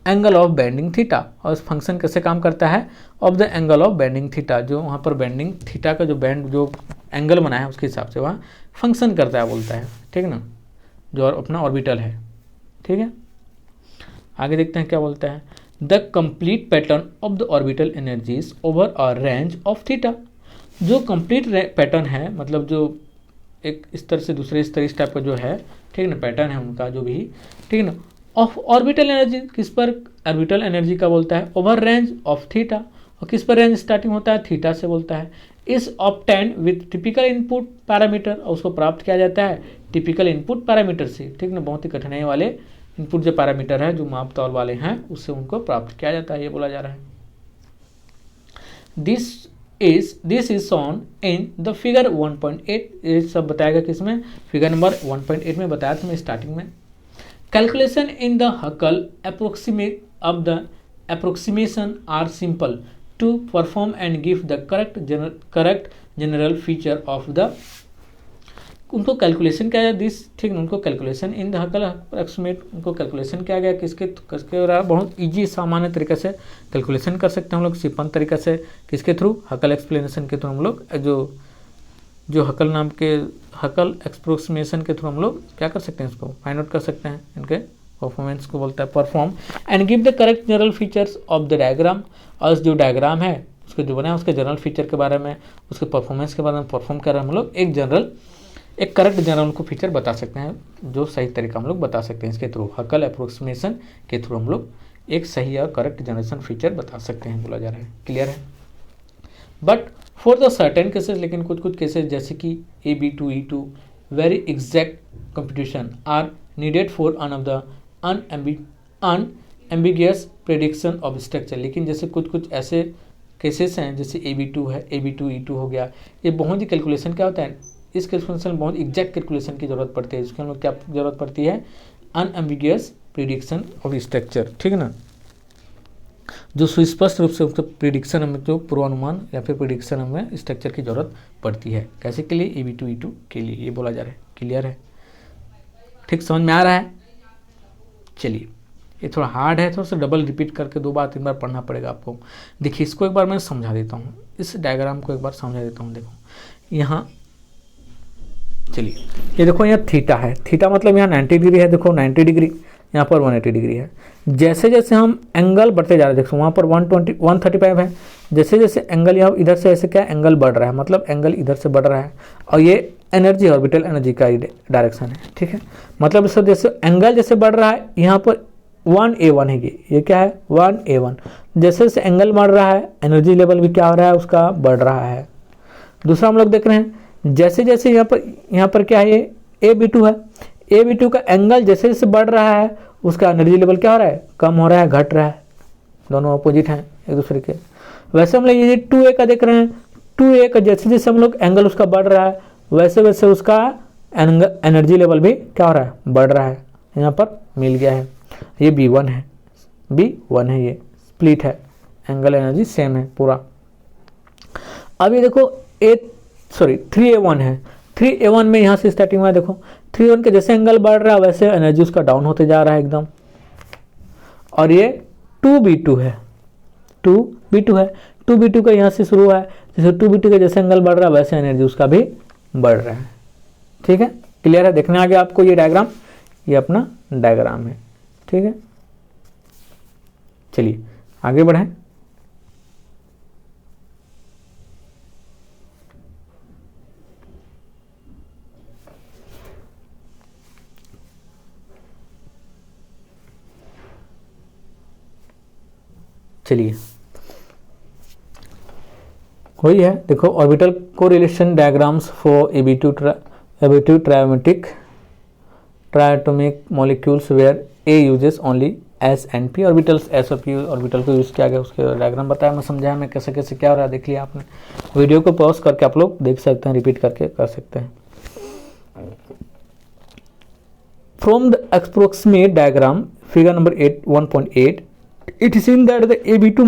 angle of bending theta, और इस फंक्शन कैसे काम करता है, of the angle of bending theta, जो वहाँ पर बेंडिंग थीटा का जो बैंड जो एंगल बना है उसके हिसाब से वहाँ फंक्शन करता है बोलता है, ठीक है ना, जो अपना ऑर्बिटल है, ठीक है। आगे देखते हैं क्या बोलता है, the complete pattern of the orbital energies over a range of theta. जो कंप्लीट पैटर्न है, मतलब जो एक स्तर से दूसरे स्तर इस टाइप का जो है, ठीक है ना, पैटर्न है उनका जो भी, ठीक है ना, ऑफ ऑर्बिटल एनर्जी, किस पर, ऑर्बिटल एनर्जी का बोलता है, ओवर रेंज ऑफ थीटा, और किस पर रेंज स्टार्टिंग होता है, थीटा से बोलता है। इस obtain with typical input parameter, और उसको प्राप्त किया जाता है टिपिकल इनपुट पैरामीटर से, ठीक ना, बहुत ही कठिनाई वाले इनपुट जो पैरामीटर है जो माप तौल वाले हैं उससे उनको प्राप्त किया जाता है, ये बोला जा रहा है। This is shown in the figure 1.8, ये सब बताएगा किसमें, फिगर नंबर 1.8 में बताया था मैं स्टार्टिंग में। Calculation in the Huckel approximation are simple to perform and give the correct general feature of the, उनको कैलकुलेशन किया गया दिस, ठीक है, उनको कैलकुलेशन इन द हकल अप्रोक्सीमेट, उनको कैलकुलेशन किया गया किसके द्वारा, बहुत इजी सामान्य तरीके से कैलकुलेशन कर सकते हैं हम लोग सिंपल तरीके से, किसके थ्रू, हकल एक्सप्लेनेशन के थ्रू हम लोग जो हकल नाम के हकल एक्सप्रोक्सीमेशन के थ्रू हम लोग क्या कर सकते हैं, इसको फाइंड आउट कर सकते हैं, इनके परफॉर्मेंस को बोलता है perform and give the correct general features of the diagram, और जो डायग्राम है उसके जो बना है उसके जनरल फीचर के बारे में, उसके परफॉर्मेंस के बारे में परफॉर्म कर रहे हैं हम लोग एक करेक्ट जनरल को फीचर बता सकते हैं, जो सही तरीका हम लोग बता सकते हैं इसके थ्रू, हकल अप्रोक्सीमेशन के थ्रू हम लोग एक सही और करेक्ट जनरेशन फीचर बता सकते हैं, बोला जा रहा है। क्लियर है। But for the certain cases, लेकिन कुछ केसेस जैसे कि AB2 E2 very exact computation are needed for unambiguous prediction of structure, लेकिन जैसे कुछ ऐसे केसेस हैं जैसे AB2 है, AB2 E2 हो गया, ये बहुत ही कैलकुलेशन क्या होता है, इस कैलकुलेशन में बहुत एग्जैक्ट कैलकुलेशन की जरूरत पड़ती है, इसके हम लोग क्या जरूरत पड़ती है, अनएम्बिगियस प्रेडिक्शन ऑफ स्ट्रक्चर, ठीक है ना, जो सुस्पष्ट रूप से उसका प्रेडिक्शन हमें, जो पूर्वानुमान या फिर प्रेडिक्शन हमें स्ट्रक्चर की जरूरत पड़ती है, कैसे के लिए, AB2 E2 के लिए, ये बोला जा रहा है। क्लियर है, ठीक समझ में आ रहा है। चलिए, ये थोड़ा हार्ड है, थोड़ा सा डबल रिपीट करके 2 बार 3 बार पढ़ना पड़ेगा आपको। देखिए, इसको एक बार मैं समझा देता हूँ, इस डायग्राम को एक बार समझा देता हूँ। देखो यहाँ, चलिए ये देखो, यहाँ थीटा है, थीटा मतलब यहाँ 90 डिग्री है, देखो 90 डिग्री, यहाँ पर 180 डिग्री है। जैसे जैसे हम एंगल बढ़ते जा रहे हैं, देखो वहाँ पर 135 है, जैसे जैसे एंगल यहाँ इधर से ऐसे क्या एंगल बढ़ रहा है, मतलब एंगल इधर से बढ़ रहा है, और ये एनर्जी ऑर्बिटल एनर्जी का डायरेक्शन है, ठीक है, मतलब इससे जैसे एंगल जैसे बढ़ रहा है, यहाँ पर 1A1 है, ये क्या है 1A1, जैसे जैसे एंगल बढ़ रहा है एनर्जी लेवल भी क्या हो रहा है उसका बढ़ रहा है। दूसरा हम लोग देख रहे हैं, जैसे जैसे यहाँ पर क्या है, ये AB2 है, AB2 का एंगल जैसे जैसे बढ़ रहा है उसका एनर्जी लेवल क्या हो रहा है, कम हो रहा है, घट रहा है, दोनों अपोजिट हैं एक दूसरे के। वैसे हम लोग ये 2A का देख रहे हैं, 2A का जैसे जैसे हम लोग एंगल उसका बढ़ रहा है वैसे वैसे उसका एनर्जी लेवल भी क्या हो रहा है, बढ़ रहा है, यहाँ पर मिल गया है। ये B1 है, B1 है, ये स्प्लिट है, एंगल एनर्जी सेम है पूरा। अब ये देखो 3A1 है, 3A1 में यहाँ से स्टार्टिंग हुआ है, देखो 3A1 के जैसे एंगल बढ़ रहा है वैसे एनर्जी उसका डाउन होते जा रहा है एकदम। और ये 2B2 है, 2B2 का यहाँ से शुरू है, जैसे 2B2 के जैसे एंगल बढ़ रहा है वैसे एनर्जी उसका भी बढ़ रहा है, ठीक है। क्लियर है, देखने आ गया आपको ये डायग्राम, ये अपना डायग्राम है, ठीक है। चलिए आगे बढ़ें। चलिए वही है, देखो orbital correlation diagrams for AB2 triatomic molecules where A uses only S and P orbitals, S और P ऑर्बिटल को यूज किया गया, उसके डायग्राम बताया, मैं समझाया मैं कैसे कैसे क्या हो रहा है, देख लिया आपने। वीडियो को पॉज करके आप लोग देख सकते हैं, रिपीट करके कर सकते हैं। From the approximate diagram figure number 1.8 it is seen that the AB2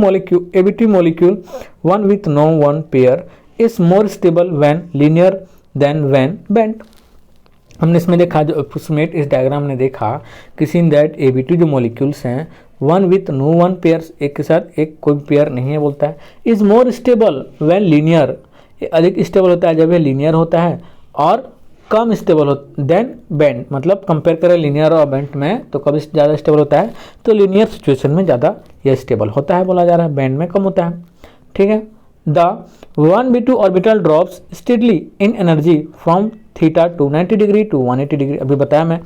molecule one with no one pair is more stable when linear than when bent। हमने इसमें देखा, जो अप्रोक्सीमेट इस डायग्राम ने देखा कि सीन दैट AB2 जो molecules हैं one with no one pair, एक के साथ एक कोई पेयर नहीं है बोलता है, is more stable when linear, ये अधिक स्टेबल होता है जब ये लीनियर होता है, और कम स्टेबल हो देन बेंड, मतलब कंपेयर करें लीनियर और बेंड में तो कभी ज़्यादा स्टेबल होता है, तो लीनियर सिचुएशन में ज़्यादा यह स्टेबल होता है बोला जा रहा है, बेंड में कम होता है, ठीक है। The 1B2 orbital drops steadily in energy from theta to 90 degree to 180 degree. अभी बताया मैं,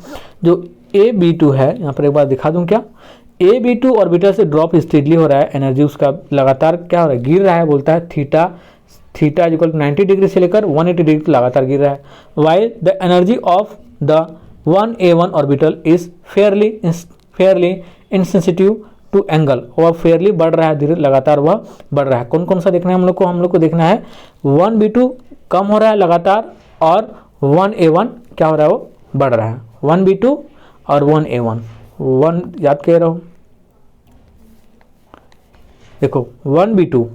जो AB2 है, यहाँ पर एक बार दिखा दूँ क्या, AB2 ऑर्बिटल से ड्रॉप स्टेडली हो रहा है, एनर्जी उसका लगातार क्या हो रहा है, गिर रहा है, बोलता है थीटा इक्वल 90 डिग्री से लेकर 180 डिग्री लगातार गिर रहा है। While the energy of the 1a1 orbital is fairly insensitive to angle, वह फेयरली बढ़ रहा है, धीरे लगातार वह बढ़ रहा है। कौन कौन सा देखना है हम लोग को देखना है 1b2 कम हो रहा है लगातार, और 1a1 क्या हो रहा है, वो बढ़ रहा है। 1b2 और 1a1, 1 याद कर रहो, देखो 1b2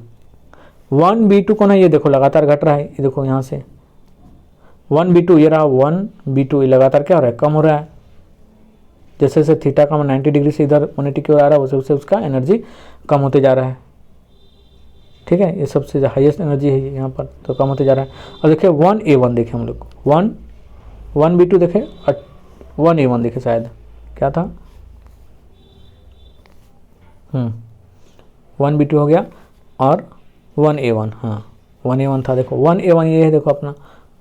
कौन है, ये देखो लगातार घट रहा है, ये देखो यहाँ से 1b2 ये रहा, 1b2 ये लगातार क्या हो रहा है, कम हो रहा है। जैसे जैसे थीटा का 90 डिग्री से इधर 180 की ओर आ रहा है, वैसे वैसे उसका एनर्जी कम होते जा रहा है। ठीक है, ये सबसे हाईएस्ट एनर्जी है यहाँ पर, तो कम होते जा रहा है। और देखिए 1a1 देखें हम लोग, 1b2 देखें और 1a1 देखें, शायद क्या था 1b2 हो गया और 1a1, हाँ 1a1 था, देखो 1a1 ये है, देखो अपना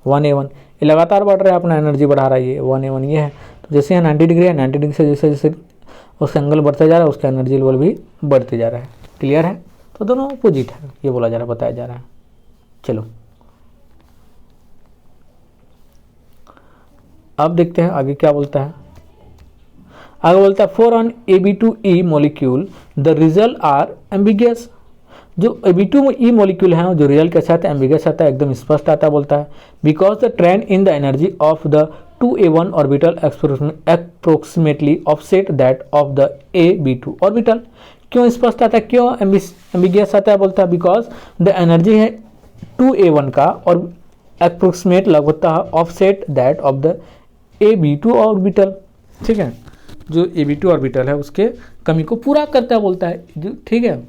1a1 ये लगातार बढ़ रहा है, अपना एनर्जी बढ़ा रहा है, ये 1a1 ये है। तो जैसे यहाँ 90 डिग्री है, 90 डिग्री से जैसे जैसे उसका एंगल बढ़ता जा रहा है, उसका एनर्जी लेवल भी बढ़ते जा रहा है। क्लियर है, तो दोनों अपोजिट है, ये बोला जा रहा है, बताया जा रहा है। चलो अब देखते हैं आगे क्या बोलता है। आगे बोलता है for an Ab2E molecule the result are ambiguous. जो Ab2E मॉलिक्यूल है जो रिजल्ट कैसा आता है, एम्बिगियस आता है, एकदम स्पष्ट आता है। बोलता है because the trend in the energy of the 2a1 orbital approximately offset that of the Ab2 orbital. क्यों स्पष्ट आता है, क्यों एम्बिगियस आता है, बोलता है बिकॉज द एनर्जी है 2a1 का और अप्रोक्सीमेट लगभग offset that of the Ab2 orbital. ठीक है, जो Ab2 ऑर्बिटल है उसके कमी को पूरा करता है, बोलता है। ठीक है,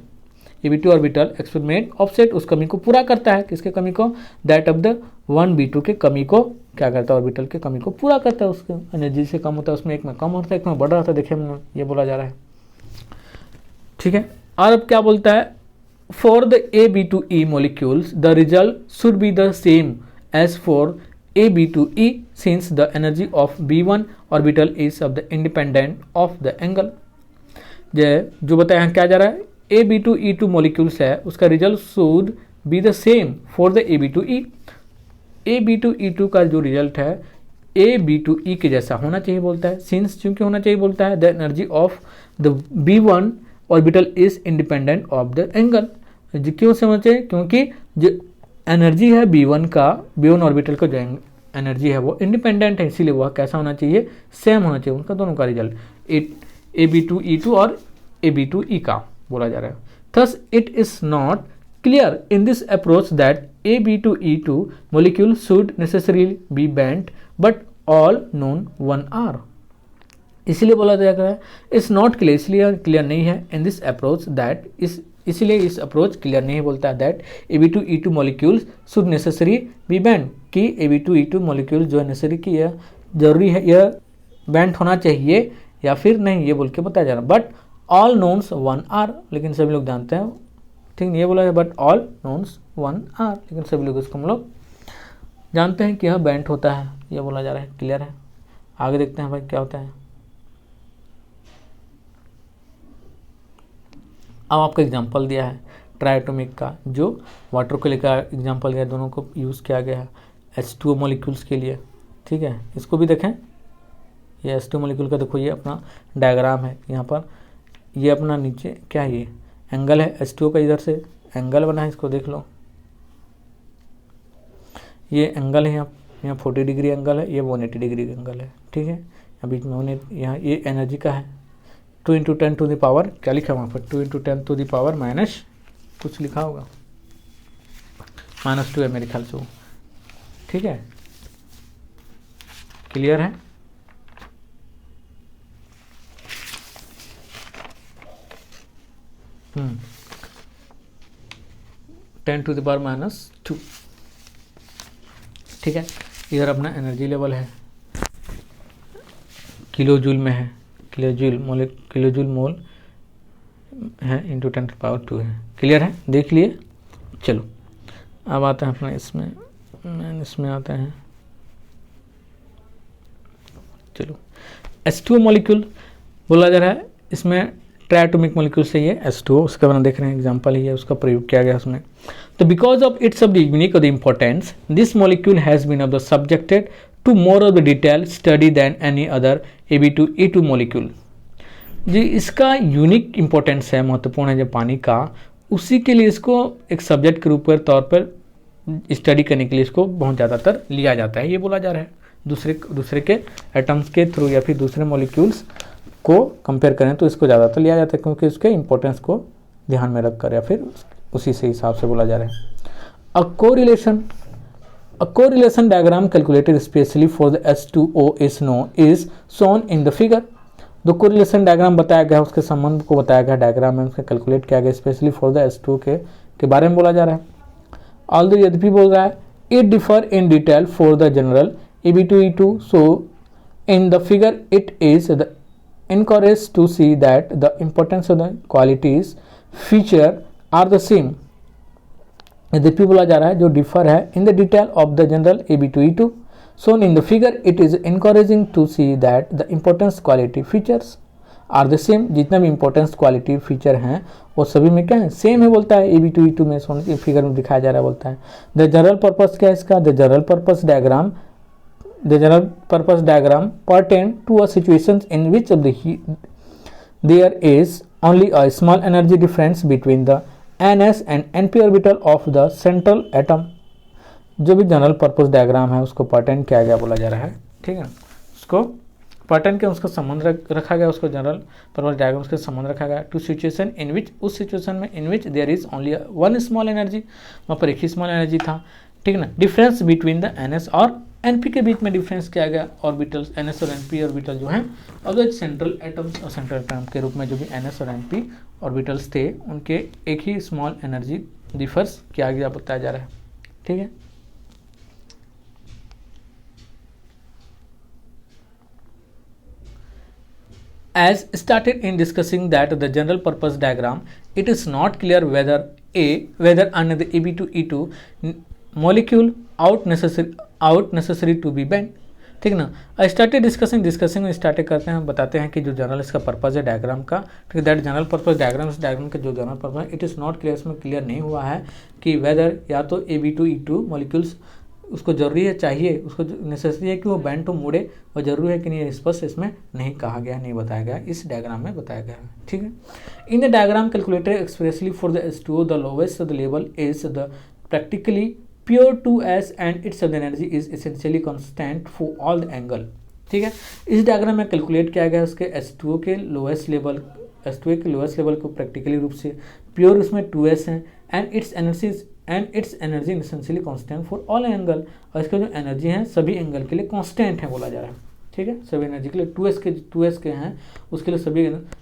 Ab2 ऑर्बिटल एक्सपेरिमेंट ऑफसेट उस कमी को पूरा करता है, किसके कमी को, दैट ऑफ द 1b2 के कमी को क्या करता है, ऑर्बिटल के कमी को पूरा करता है। उसके एनर्जी से कम होता है, उसमें एक में कम होता है, एक में बढ़ रहा था, देखिए ये बोला जा रहा है। ठीक है, और अब क्या बोलता है for the Ab2E molecules the result should be the same as for Ab2E since the energy of B1 orbital is of the independent of the angle। जो बताया यहाँ क्या जा रहा है, Ab2E2 मॉलिक्यूल्स है उसका result should be the same for the Ab2E। Ab2E2 का जो रिजल्ट है Ab2E के जैसा होना चाहिए, बोलता है। सिंस चूंकि होना चाहिए, बोलता है the energy of the B1 orbital is independent of the angle. क्यों से होना चाहिए, क्योंकि जो एनर्जी है B1 ऑर्बिटल का जो एनर्जी है वो इंडिपेंडेंट है, इसीलिए वह कैसा होना चाहिए, सेम होना चाहिए उनका दोनों का रिजल्ट, Ab2E2 और Ab2E का बोला जा रहा है। Thus it is not clear in this approach that Ab2E2 molecule should necessarily B bent but all known 1R। इसलिए बोला जा रहा है इट्स नॉट क्लियर, इसलिए क्लियर नहीं है इन दिस अप्रोच दैट इसलिए इस अप्रोच क्लियर नहीं बोलता है that Ab2E2 molecules should necessary be bent, कि Ab2E2 मॉलिक्यूल जो है नेसेसरी की यह जरूरी है, यह बैंड होना चाहिए या फिर नहीं, ये बोल के बताया जा रहा है। बट ऑल नोन्स 1R, लेकिन सभी लोग जानते हैं, ठीक नहीं, ये बोला है बट ऑल नोन्स 1R, लेकिन सभी लोग इसको हम लोग जानते हैं कि यह बैंड होता है, ये बोला जा रहा है। क्लियर है, आगे देखते हैं भाई क्या होता है। अब आपको एग्जांपल दिया है ट्राइएटॉमिक का, जो वाटर को लेकर एग्जांपल दिया, दोनों को यूज़ किया गया है H2O मॉलिक्यूल्स के लिए। ठीक है, इसको भी देखें, ये H2O मॉलिक्यूल का देखो, ये अपना डायग्राम है यहाँ पर, ये अपना नीचे क्या है, ये एंगल है H2O का, इधर से एंगल बना है, इसको देख लो, ये एंगल है यहाँ 40 डिग्री एंगल है, ये 180 डिग्री एंगल है। ठीक है, अभी यहाँ ये एनर्जी का है 2 × 10 टू द पावर, क्या लिखा वहाँ पर 2 × 10 टू द पावर माइनस कुछ लिखा होगा, -2 है मेरे ख्याल से वो। ठीक है, क्लियर है। -10 टू द पावर -2। ठीक है, इधर अपना एनर्जी लेवल है, किलो जूल में है, किलो जूल मोल है × 10⁻² है। क्लियर है, देख लिए। चलो अब आते हैं अपना इसमें आते हैं। चलो H2O मॉलिक्यूल बोला जा रहा है, इसमें ट्राइएटॉमिक मॉलिक्यूल से ये H2O, उसका बना देख रहे हैं एग्जांपल ही है, उसका प्रयोग किया गया उसमें। तो because of its of the unique और the importance this molecule has been of the subjected to more of the detail study than any other Ab2E2 molecule. जी इसका यूनिक इम्पोर्टेंस है, महत्वपूर्ण है जो पानी का, उसी के लिए इसको एक सब्जेक्ट के रूप के तौर पर स्टडी करने के लिए इसको बहुत ज़्यादातर लिया जाता है। ये बोला जा रहा है दूसरे के एटम्स के थ्रू या फिर दूसरे मॉलिक्यूल्स को कंपेयर करें तो इसको ज़्यादातर लिया जाता है, क्योंकि उसके इंपॉर्टेंस को ध्यान में रखकर या फिर उसी से हिसाब से बोला जा रहा है। A correlation diagram calculated specially for the H2O is shown in the figure. जो कोरिलेशन डायग्राम बताया गया उसके संबंध को बताया गया डायग्राम में, उसका कैलकुलेट किया गया स्पेशली फॉर द H2O के बारे में बोला जा रहा है। ऑल्दो यद्यपि बोल रहा है it differ in detail for the general Ab2E2, so in the figure it is the encouraged to see that the importance of the qualities feature are the same। यद्यपि बोला जा रहा है जो डिफर है in the detail of the general Ab2E2, shown in the figure it is encouraging to see that the importance quality features are the same। जितना भी importance quality feature हैं वो सभी में क्या है, सेम है बोलता है। Ab2E2 में सोन फिगर में दिखाया जा रहा है बोलता है। द जनरल पर्पस क्या है इसका, the general purpose diagram pertain to a situations in which of there is only a small energy difference between the ns and np orbital of the central atom। जो भी general purpose diagram है उसको pertain किया गया बोला जा रहा है, ठीक है ना। उसको पर्टेन के उसका संबंध रखा गया, उसको जनरल पर्पस डायग्राम उसके संबंध रखा गया टू सिचुएशन इन विच, उस सिचुएशन में in which there is only one small energy, वहाँ पर एक ही स्मॉल एनर्जी था, ठीक है ना। डिफरेंस बिटवीन द एनएस और एनपी के बीच में डिफरेंस किया गया ऑर्बिटल्स, एनएस और एनपी ऑर्बिटल जो हैं और सेंट्रल एटम्स और सेंट्रल एटम के रूप में जो भी एनएस और एनपी ऑर्बिटल्स थे उनके एक ही स्मॉल एनर्जी डिफर्स किया गया बताया जा रहा है, ठीक है। As stated in discussing that the general purpose diagram, it is not clear whether under the Ab2E2 molecule out necessary to be bent, ठीक ना। स्टार्टेड डिस्कसिंग स्टार्ट करते हैं, बताते हैं कि जो जनरल इसका पर्पज़ है डायग्राम का, ठीक है, दैट जनरल पर्पज़ डायग्राम, इस डायग्राम का जो जनरल पर्पज़ है इट इज़ नॉट क्लियर, इसमें क्लियर नहीं हुआ है कि वेदर या तो Ab2E2 मॉलिक्यूल्स उसको जरूरी है, चाहिए उसको नेसेसरी है कि वो बैंड तो मुड़े, और जरूरी है कि नहीं, स्पष्ट इसमें नहीं कहा गया, नहीं बताया गया, इस डायग्राम में बताया गया है, ठीक है। In the diagram calculated expressly for the H2O the lowest the level is the practically pure 2s and it's energy is essentially constant for all the angle, ठीक है। इस डायग्राम में कैलकुलेट किया गया उसके H2O के लोएस्ट लेवल, H2O के lowest level को प्रैक्टिकली रूप से प्योर उसमें 2s है and it's energy essentially constant for all angle, और इसका जो एनर्जी है सभी एंगल के लिए कांस्टेंट है बोला जा रहा है, ठीक है। सभी एनर्जी के लिए 2s के हैं उसके लिए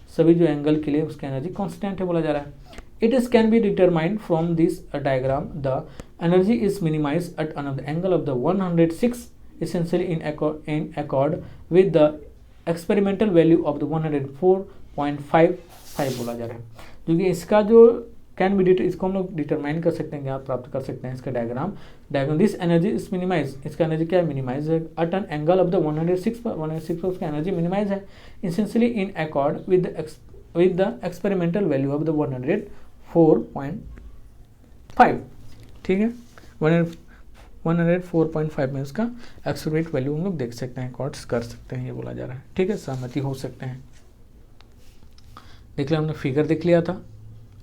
सभी जो एंगल के लिए उसकी एनर्जी कांस्टेंट है बोला जा रहा है। It is can be determined from this diagram the energy is minimized at another angle of the 106 essentially in accord with the experimental value of the 104.55 बोला जा रहा है, क्योंकि इसका जो कैन बी इसको हम लोग डिटरमाइन कर सकते हैं, ज्ञात प्राप्त कर सकते हैं इसका diagram this energy is minimize, इसका एनर्जी क्या है, मिनिमाइज है at an angle of the 106 पर उसका एनर्जी मिनिमाइज है essentially in accord with the experimental value of the 104.5, ठीक है। 104.5 में उसका एक्सपेरिमेंट वैल्यू हम लोग देख सकते हैं, अकॉर्ड्स कर सकते हैं, ये बोला जा रहा है, ठीक है, सहमति हो सकते हैं। देख लिया हमने, फिगर देख लिया था,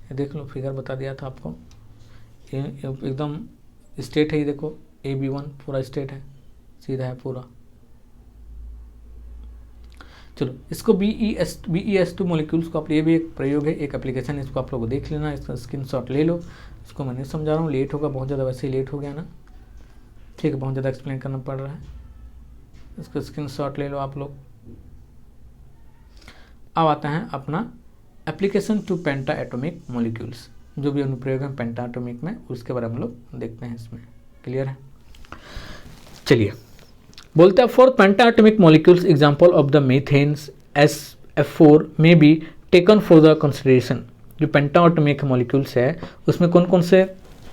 ये देख लो फिगर बता दिया था आपको, ये एकदम स्टेट है, ये देखो AB1 पूरा स्टेट है, सीधा है पूरा। चलो इसको BeS2 मॉलिक्यूल्स को आप, ये भी एक प्रयोग है, एक एप्लीकेशन है, इसको आप लोग देख लेना, इसका स्क्रीनशॉट ले लो। इसको मैं नहीं समझा रहा हूँ, लेट होगा बहुत ज़्यादा, वैसे ही लेट हो गया ना, ठीक है, बहुत ज़्यादा एक्सप्लेन करना पड़ रहा है, इसका स्क्रीनशॉट ले लो आप लोग। अब आता है अपना application to penta atomic molecules, जो भी अनुप्रयोग है पेंटा एटॉमिक में, उसके बारे में हम लोग देखते हैं, इसमें क्लियर है। चलिए बोलते हैं for penta atomic molecules example of the methanes SF4 may be taken for the consideration. जो पेंटा एटॉमिक मॉलिक्यूल्स है उसमें कौन कौन से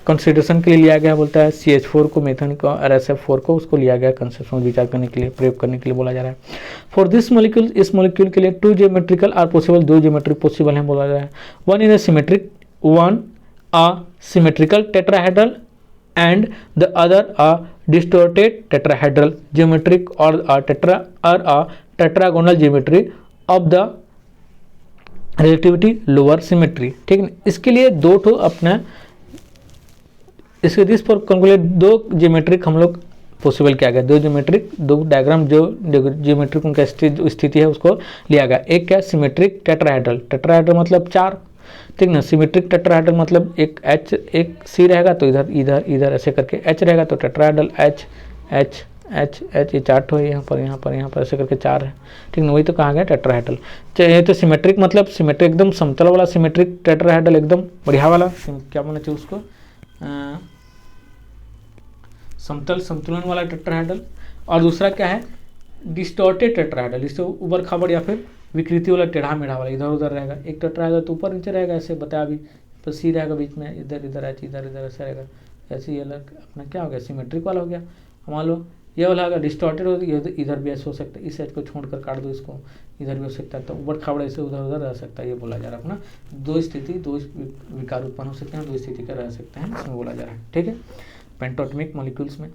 कंसिडरेशन के लिए लिया गया, बोलता है CH4 को, मेथेन को और SF4 को, उसको लिया गया कंसेप्शन विचार करने के लिए, प्रयोग करने के लिए बोला जा रहा है। फॉर दिस मॉलिक्यूल, इस मॉलिक्यूल के लिए 2 geometrical are possible, 2 geometry possible है बोला जा रहा है। One is a symmetrical tetrahedral and the other a distorted tetrahedral geometric और tetragonal geometry of the relativity lower symmetry. ठीक है, इसके लिए दो ठो अपना इसके दिस पर कैलकुलेट दो ज्योमेट्रिक हम लोग पॉसिबल किया गया, दो ज्योमेट्रिक दो डायग्राम जो ज्योमेट्रिक उनका स्थिति है उसको लिया गया। एक क्या सिमेट्रिक टेट्राहेड्रल, टेट्राहेड्रल मतलब चार, ठीक ना। सिमेट्रिक टेट्राहेड्रल मतलब एक एच एक सी रहेगा तो इधर इधर इधर ऐसे करके एच रहेगा तो tetrahedral H H H H ये चार ठो है, यहाँ पर यहाँ पर यहाँ पर ऐसे करके चार है, ठीक ना। वही तो कहा गया टेट्राहेड्रल। ये तो सिमेट्रिक मतलब सिमेट्रिक एकदम समतल वाला सिमेट्रिक टेट्राहेड्रल एकदम बढ़िया वाला, क्या बोलना चाहिए उसको, समतल संतुलन वाला टेट्राहेड्रल। और दूसरा क्या है डिस्टॉर्टेड टेट्राहेड्रल, इससे ऊपर खाबड़ या फिर विकृति वाला टेढ़ा मेढ़ा वाला, इधर उधर रहेगा। एक टेट्राहेड्रल तो ऊपर नीचे रहेगा ऐसे बताया अभी, तो सी रहेगा बीच में, इधर इधर एच इधर इधर ऐसे रहेगा। ऐसे ही अलग अपना क्या हो गया सिमेट्रिक वाला हो गया। मान लो ये वाला अगर डिस्टॉर्टेड हो तो इधर भी ऐसे हो सकता है, इस एच को छोड़कर काट दो इसको, इधर भी हो सकता है, तो ऊपर खाबड़ से उधर उधर रह सकता है। ये बोला जा रहा है अपना दो स्थिति दो विकार उत्पन्न हो सकते हैं, दो स्थिति का रह सकते हैं, इसमें बोला जा रहा है। ठीक है, पेंटोटमिक मॉलिक्यूल्स में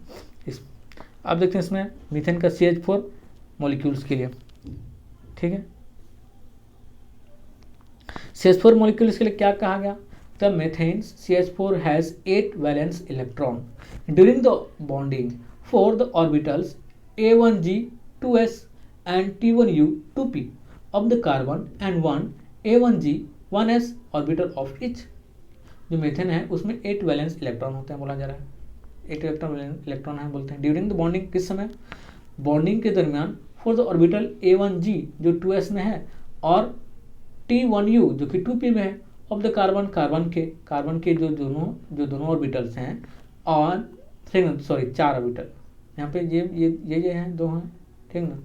इस अब देखते हैं इसमें मीथेन का CH4 मॉलिक्यूल्स के लिए। ठीक है, CH4 मॉलिक्यूल्स के लिए क्या कहा गया, the methane CH4 has 8 valence electron during the bonding for the orbitals A1G 2s and T1U 2p of the carbon and 1 A1G 1s orbital of each। जो मीथेन है उसमें 8 वैलेंस इलेक्ट्रॉन होते हैं, बोला जा रहा है 8 इलेक्ट्रॉन है बोलते हैं। ड्यूरिंग द बॉन्डिंग किस समय, बॉन्डिंग के दरमियान फॉर द ऑर्बिटल A1G जो 2s में है और T1U जो कि 2p में है ऑफ द कार्बन कार्बन के जो दोनों ऑर्बिटल्स हैं और सॉरी 4 ऑर्बिटल यहाँ पे ये हैं दो हैं, ठीक ना।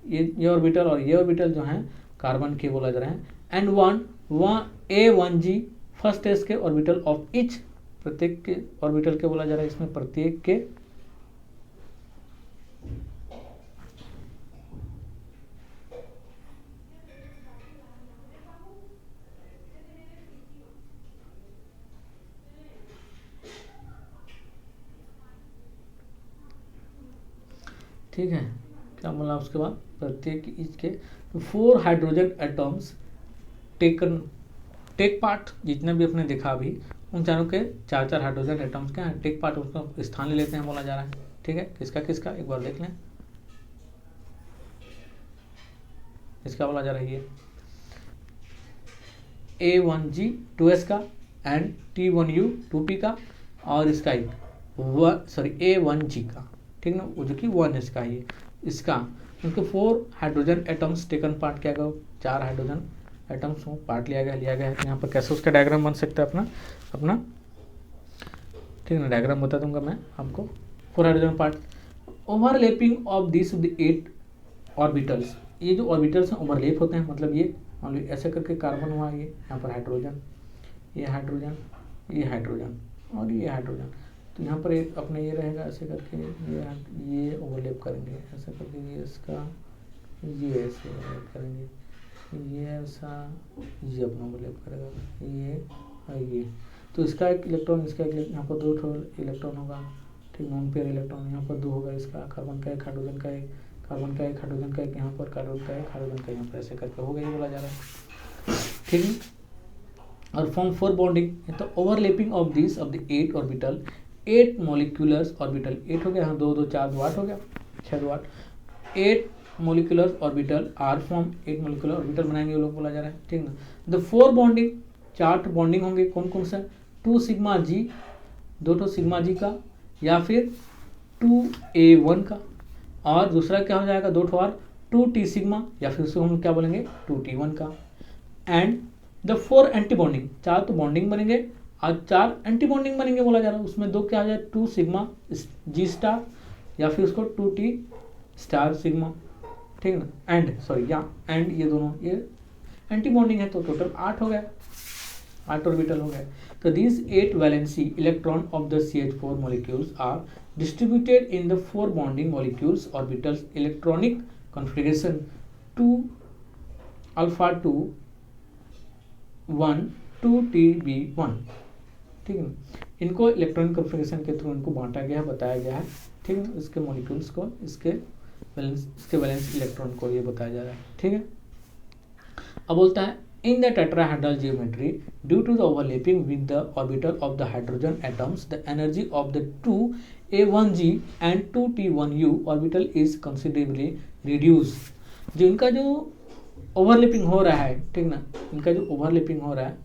ये ऑर्बिटल और ये ऑर्बिटल जो हैं कार्बन के बोला जा रहा है and one A1G first S के ऑर्बिटल ऑफ इच, प्रत्येक के ऑर्बिटल के बोला जा रहा है इसमें प्रत्येक के ठीक है, क्या बोला उसके बाद प्रत्येक इसके 4 हाइड्रोजन एटम्स टेक पार्ट, जितने भी अपने देखा अभी उन चारों के 4 हाइड्रोजन एटम्स क्या है टेक पार्ट, उसका स्थान ले लेते हैं बोला जा रहा है। ठीक है, किसका किसका एक बार देख लें, इसका बोला जा रहा है ये A1G 2s का एंड T1U 2p का और इसका एक A1G का, ठीक ना, वो जो कि 1s का है इसका, उनके 4 हाइड्रोजन एटम्स टेकन पार्ट किया गया, 4 हाइड्रोजन एटम्स को पार्ट लिया गया है। तो यहाँ पर कैसे उसका डायग्राम बन सकता है अपना ठीक है, डायग्राम बता दूंगा मैं आपको। 4 hydrogen part overlapping of this 8 orbitals, ये जो ऑर्बिटल्स हैं ओवरलैप होते हैं, मतलब ये मान लो ऐसे करके कार्बन हुआ, ये यहाँ पर हाइड्रोजन ये हाइड्रोजन ये हाइड्रोजन और ये हाइड्रोजन, तो यहाँ पर एक अपने ये रहेगा ऐसे करके ये ओवरलैप करेंगे ऐसे करके, ये इसका ये ऐसे ओवरलैप करेंगे, ये ऐसा ये अपना ओवरलैप करेगा ये और ये, तो इसका एक इलेक्ट्रॉन इसका एक, यहाँ पर 2 इलेक्ट्रॉन होगा, ठीक, नॉन पेयर इलेक्ट्रॉन यहाँ पर 2 होगा, इसका कार्बन का एक हाइड्रोजन का एक, कार्बन का एक हाइड्रोजन का एक, यहाँ पर कार्बन का एक हाइड्रोजन का यहाँ पर ऐसे करके हो गया, ये बोला जा रहा है। ठीक है, और फॉर्म 4 बॉन्डिंग, तो overlapping of this of the 8 orbital 8 molecular orbital, 8 हो गया, हाँ 2 2 4 2 8 हो गया, 6 2 8 8 molecular orbital are form 8 molecular orbital बनाएंगे वो लोग बोला जा रहा है। ठीक ना, द 4 बॉन्डिंग 4 बॉन्डिंग होंगे कौन कौन सा, 2 सिग्मा जी 2 सिग्मा जी का या फिर 2A1 का, और दूसरा क्या हो जाएगा 2 और 2T सिग्मा या फिर उसको हम क्या बोलेंगे 2T1 का, एंड द 4 एंटी बॉन्डिंग 4 तो बॉन्डिंग बनेंगे और 4 एंटी बॉन्डिंग बनेंगे बोला जा रहा है, उसमें 2 क्या हो जाए 2 सिग्मा जी स्टार या फिर उसको 2T स्टार सिग्मा, ठीक है ना, एंड ये दोनों ये एंटी बॉन्डिंग है, तो टोटल 8 हो गया, 8 ऑर्बिटल हो गए। तो these 8 valency electron of the CH4 molecules are distributed in the 4 bonding molecules orbitals electronic configuration 2 alpha 2 1 2 TB1, ठीक है। इनको इलेक्ट्रॉनिक कॉन्फ़िगरेशन के थ्रू इनको बांटा गया है, बताया गया है, ठीक है। इसके मॉलिक्यूल्स को, इसके वैलेंस इलेक्ट्रॉन को ये बताया जा रहा है, ठीक है। अब बोलता है in the tetrahedral geometry due to the overlapping with the orbital of the hydrogen atoms the energy of the 2a1g and 2t1u orbital is considerably reduce. जो इनका जो ओवरलैपिंग हो रहा है, ठीक ना, इनका जो ओवरलैपिंग हो रहा है,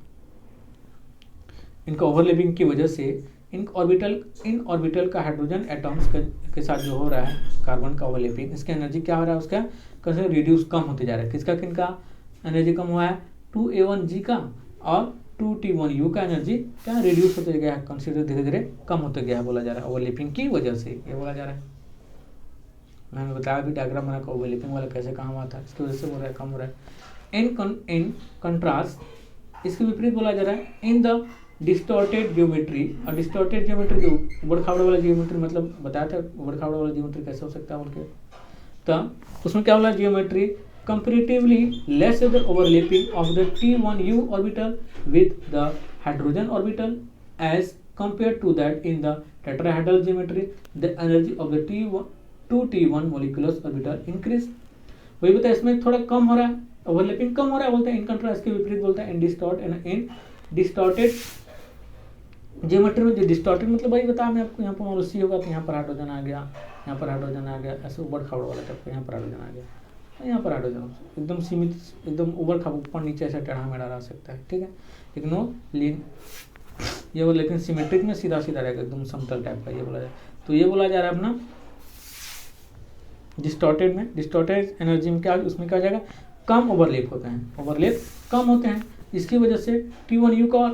इनका ओवरलैपिंग की वजह से इन ऑर्बिटल का हाइड्रोजन एटम्स के साथ जो हो रहा है कार्बन का ओवरलैपिंग, इसका एनर्जी क्या हो रहा है, उसका कैसे रिड्यूस, कम होते जा रहा है। किसका किनका एनर्जी कम हुआ है, 2a1g का और 2t1u का एनर्जी क्या रिड्यूस होते गया है, कंसिडर धीरे धीरे कम होते गया है, बोला जा रहा है ओवरलैपिंग की वजह से, ये बोला जा रहा है। मैंने बताया भी डायग्राम बना कर ओवरलैपिंग वाला कैसे कहाँ हुआ था, इसकी वजह से बोल रहा है कम हो रहा है। इन कंट्रास्ट इसके विपरीत बोला जा रहा है इन द डिस्टॉर्टेड ज्योमेट्री, और डिस्टॉर्टेड ज्योमेट्री जो उबड़ खाबड़ वाला ज्योमेट्री, मतलब बताया था उबड़ खाबड़ वाला ज्योमेट्री कैसे हो सकता है बोल के, तो उसमें क्या बोला, geometry comparatively less the overlapping of the T1u orbital with the hydrogen orbital as compared to that in the tetrahedral geometry the energy of the 2t1 molecular orbital increase। वही बताया इसमें थोड़ा कम हो रहा है, ओवरलैपिंग कम हो रहा है, बोलता है इन कंट्रास्ट के विपरीत बोलता है इन डिस्टॉर्टेड जियोमेट्री में, जो डिस्टॉर्टेड मतलब भाई बताया मैं आपको, यहाँ पर मान लो सी होगा तो यहाँ पर हाइड्रोजन आ गया, यहाँ पर हाइड्रोजन आ गया, ऐसे उबड़ खाबड़ वाला टाइप, यहाँ पर हाइड्रोजन आ गया, यहाँ पर हाइड्रोजन एकदम सीमित, एकदम उबड़ खाबड़ ऊपर नीचे ऐसा टेढ़ा मेढ़ा रह सकता है, ठीक है। लेकिन वो ये वो लेकिन सिमेट्रिक में सीधा सीधा रहेगा, एकदम समतल टाइप का, ये बोला जाए। तो ये बोला जा रहा है अपना डिस्टॉर्टेड में, डिस्टॉर्टेड एनर्जी में क्या, उसमें क्या हो जाएगा, कम ओवरलैप होते हैं, ओवरलैप कम होते हैं, इसकी वजह से T1u का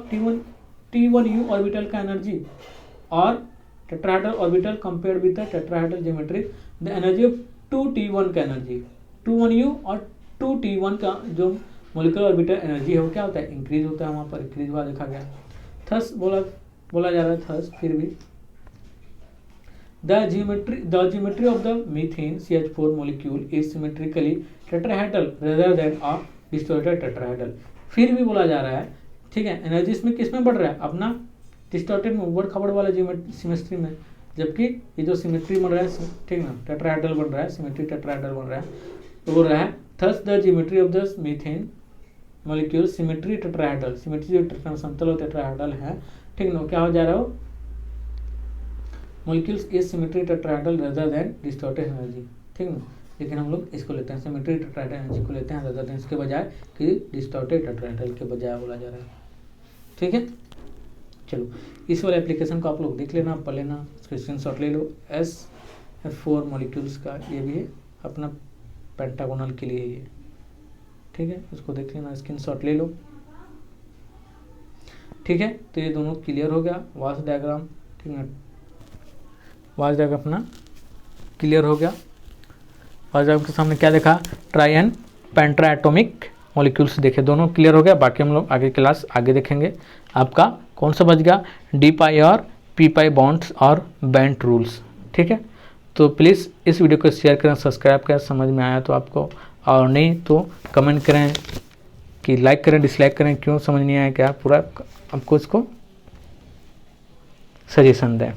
T1u ऑर्बिटल का एनर्जी और tetrahedral orbital compared with the tetrahedral geometry the energy of 2t1 का एनर्जी, 2t1u और 2t1 का जो मोलिकुलर ऑर्बिटल एनर्जी है वो क्या होता है, इंक्रीज होता है, वहाँ पर इंक्रीज हुआ देखा गया। थस बोला जा रहा है, थस फिर भी the geometry of the methane CH4 molecule is symmetrically tetrahedral rather than a distorted tetrahedral. फिर भी बोला जा रहा है, ठीक है, एनर्जी इसमें किस में बढ़ रहा है, अपना डिस्टॉर्टेड में, उबड़ खाबड़ वाला सिमेट्री में, जबकि ये जो सिमेट्री बन रहा है, ठीक ना, टेट्राहेड्रल बन रहा है, सिमेट्री टेट्राहेड्रल बन रहा है, तो बोल रहा है thus the geometry of the methane molecule symmetry tetrahedral, symmetry जो समतल और टेट्राहेड्रल है, ठीक ना, क्या हो जा रहा हो, molecules is symmetry tetrahedral rather than distorted energy, ठीक ना। लेकिन हम लोग इसको लेते हैं, सिमेट्री टेट्राहेड्रल एनर्जी को लेते हैं रेदर देन, इसके बजाय कि डिस्टॉर्टेड टेट्राहेड्रल के बजाय बोला जा रहा है, ठीक है। चलो इस वाले एप्लीकेशन को आप लोग देख लेना, पढ़ लेना, स्क्रीनशॉट ले लो। SF4 मॉलिक्यूल्स का ये भी है अपना पेंटागोनल के लिए ये, ठीक है, उसको देख लेना, स्क्रीनशॉट ले लो, ठीक है। तो ये दोनों क्लियर हो गया, वाल्स डायग्राम, ठीक है, वाल्स डायग्राम अपना क्लियर हो गया। वाल्स डायग्राम के सामने क्या देखा, ट्राई एंड पेंट्रा एटॉमिक मॉलिक्यूल्स देखे, दोनों क्लियर हो गया। बाकी हम लोग आगे क्लास आगे देखेंगे। आपका कौन सा बच गया, डी पाई और पी पाई बॉन्ड्स और बेंट रूल्स, ठीक है। तो प्लीज़ इस वीडियो को शेयर करें, सब्सक्राइब करें, समझ में आया तो आपको, और नहीं तो कमेंट करें कि लाइक करें, डिसलाइक करें, क्यों समझ नहीं आया क्या, पूरा आपको इसको सजेशन दें।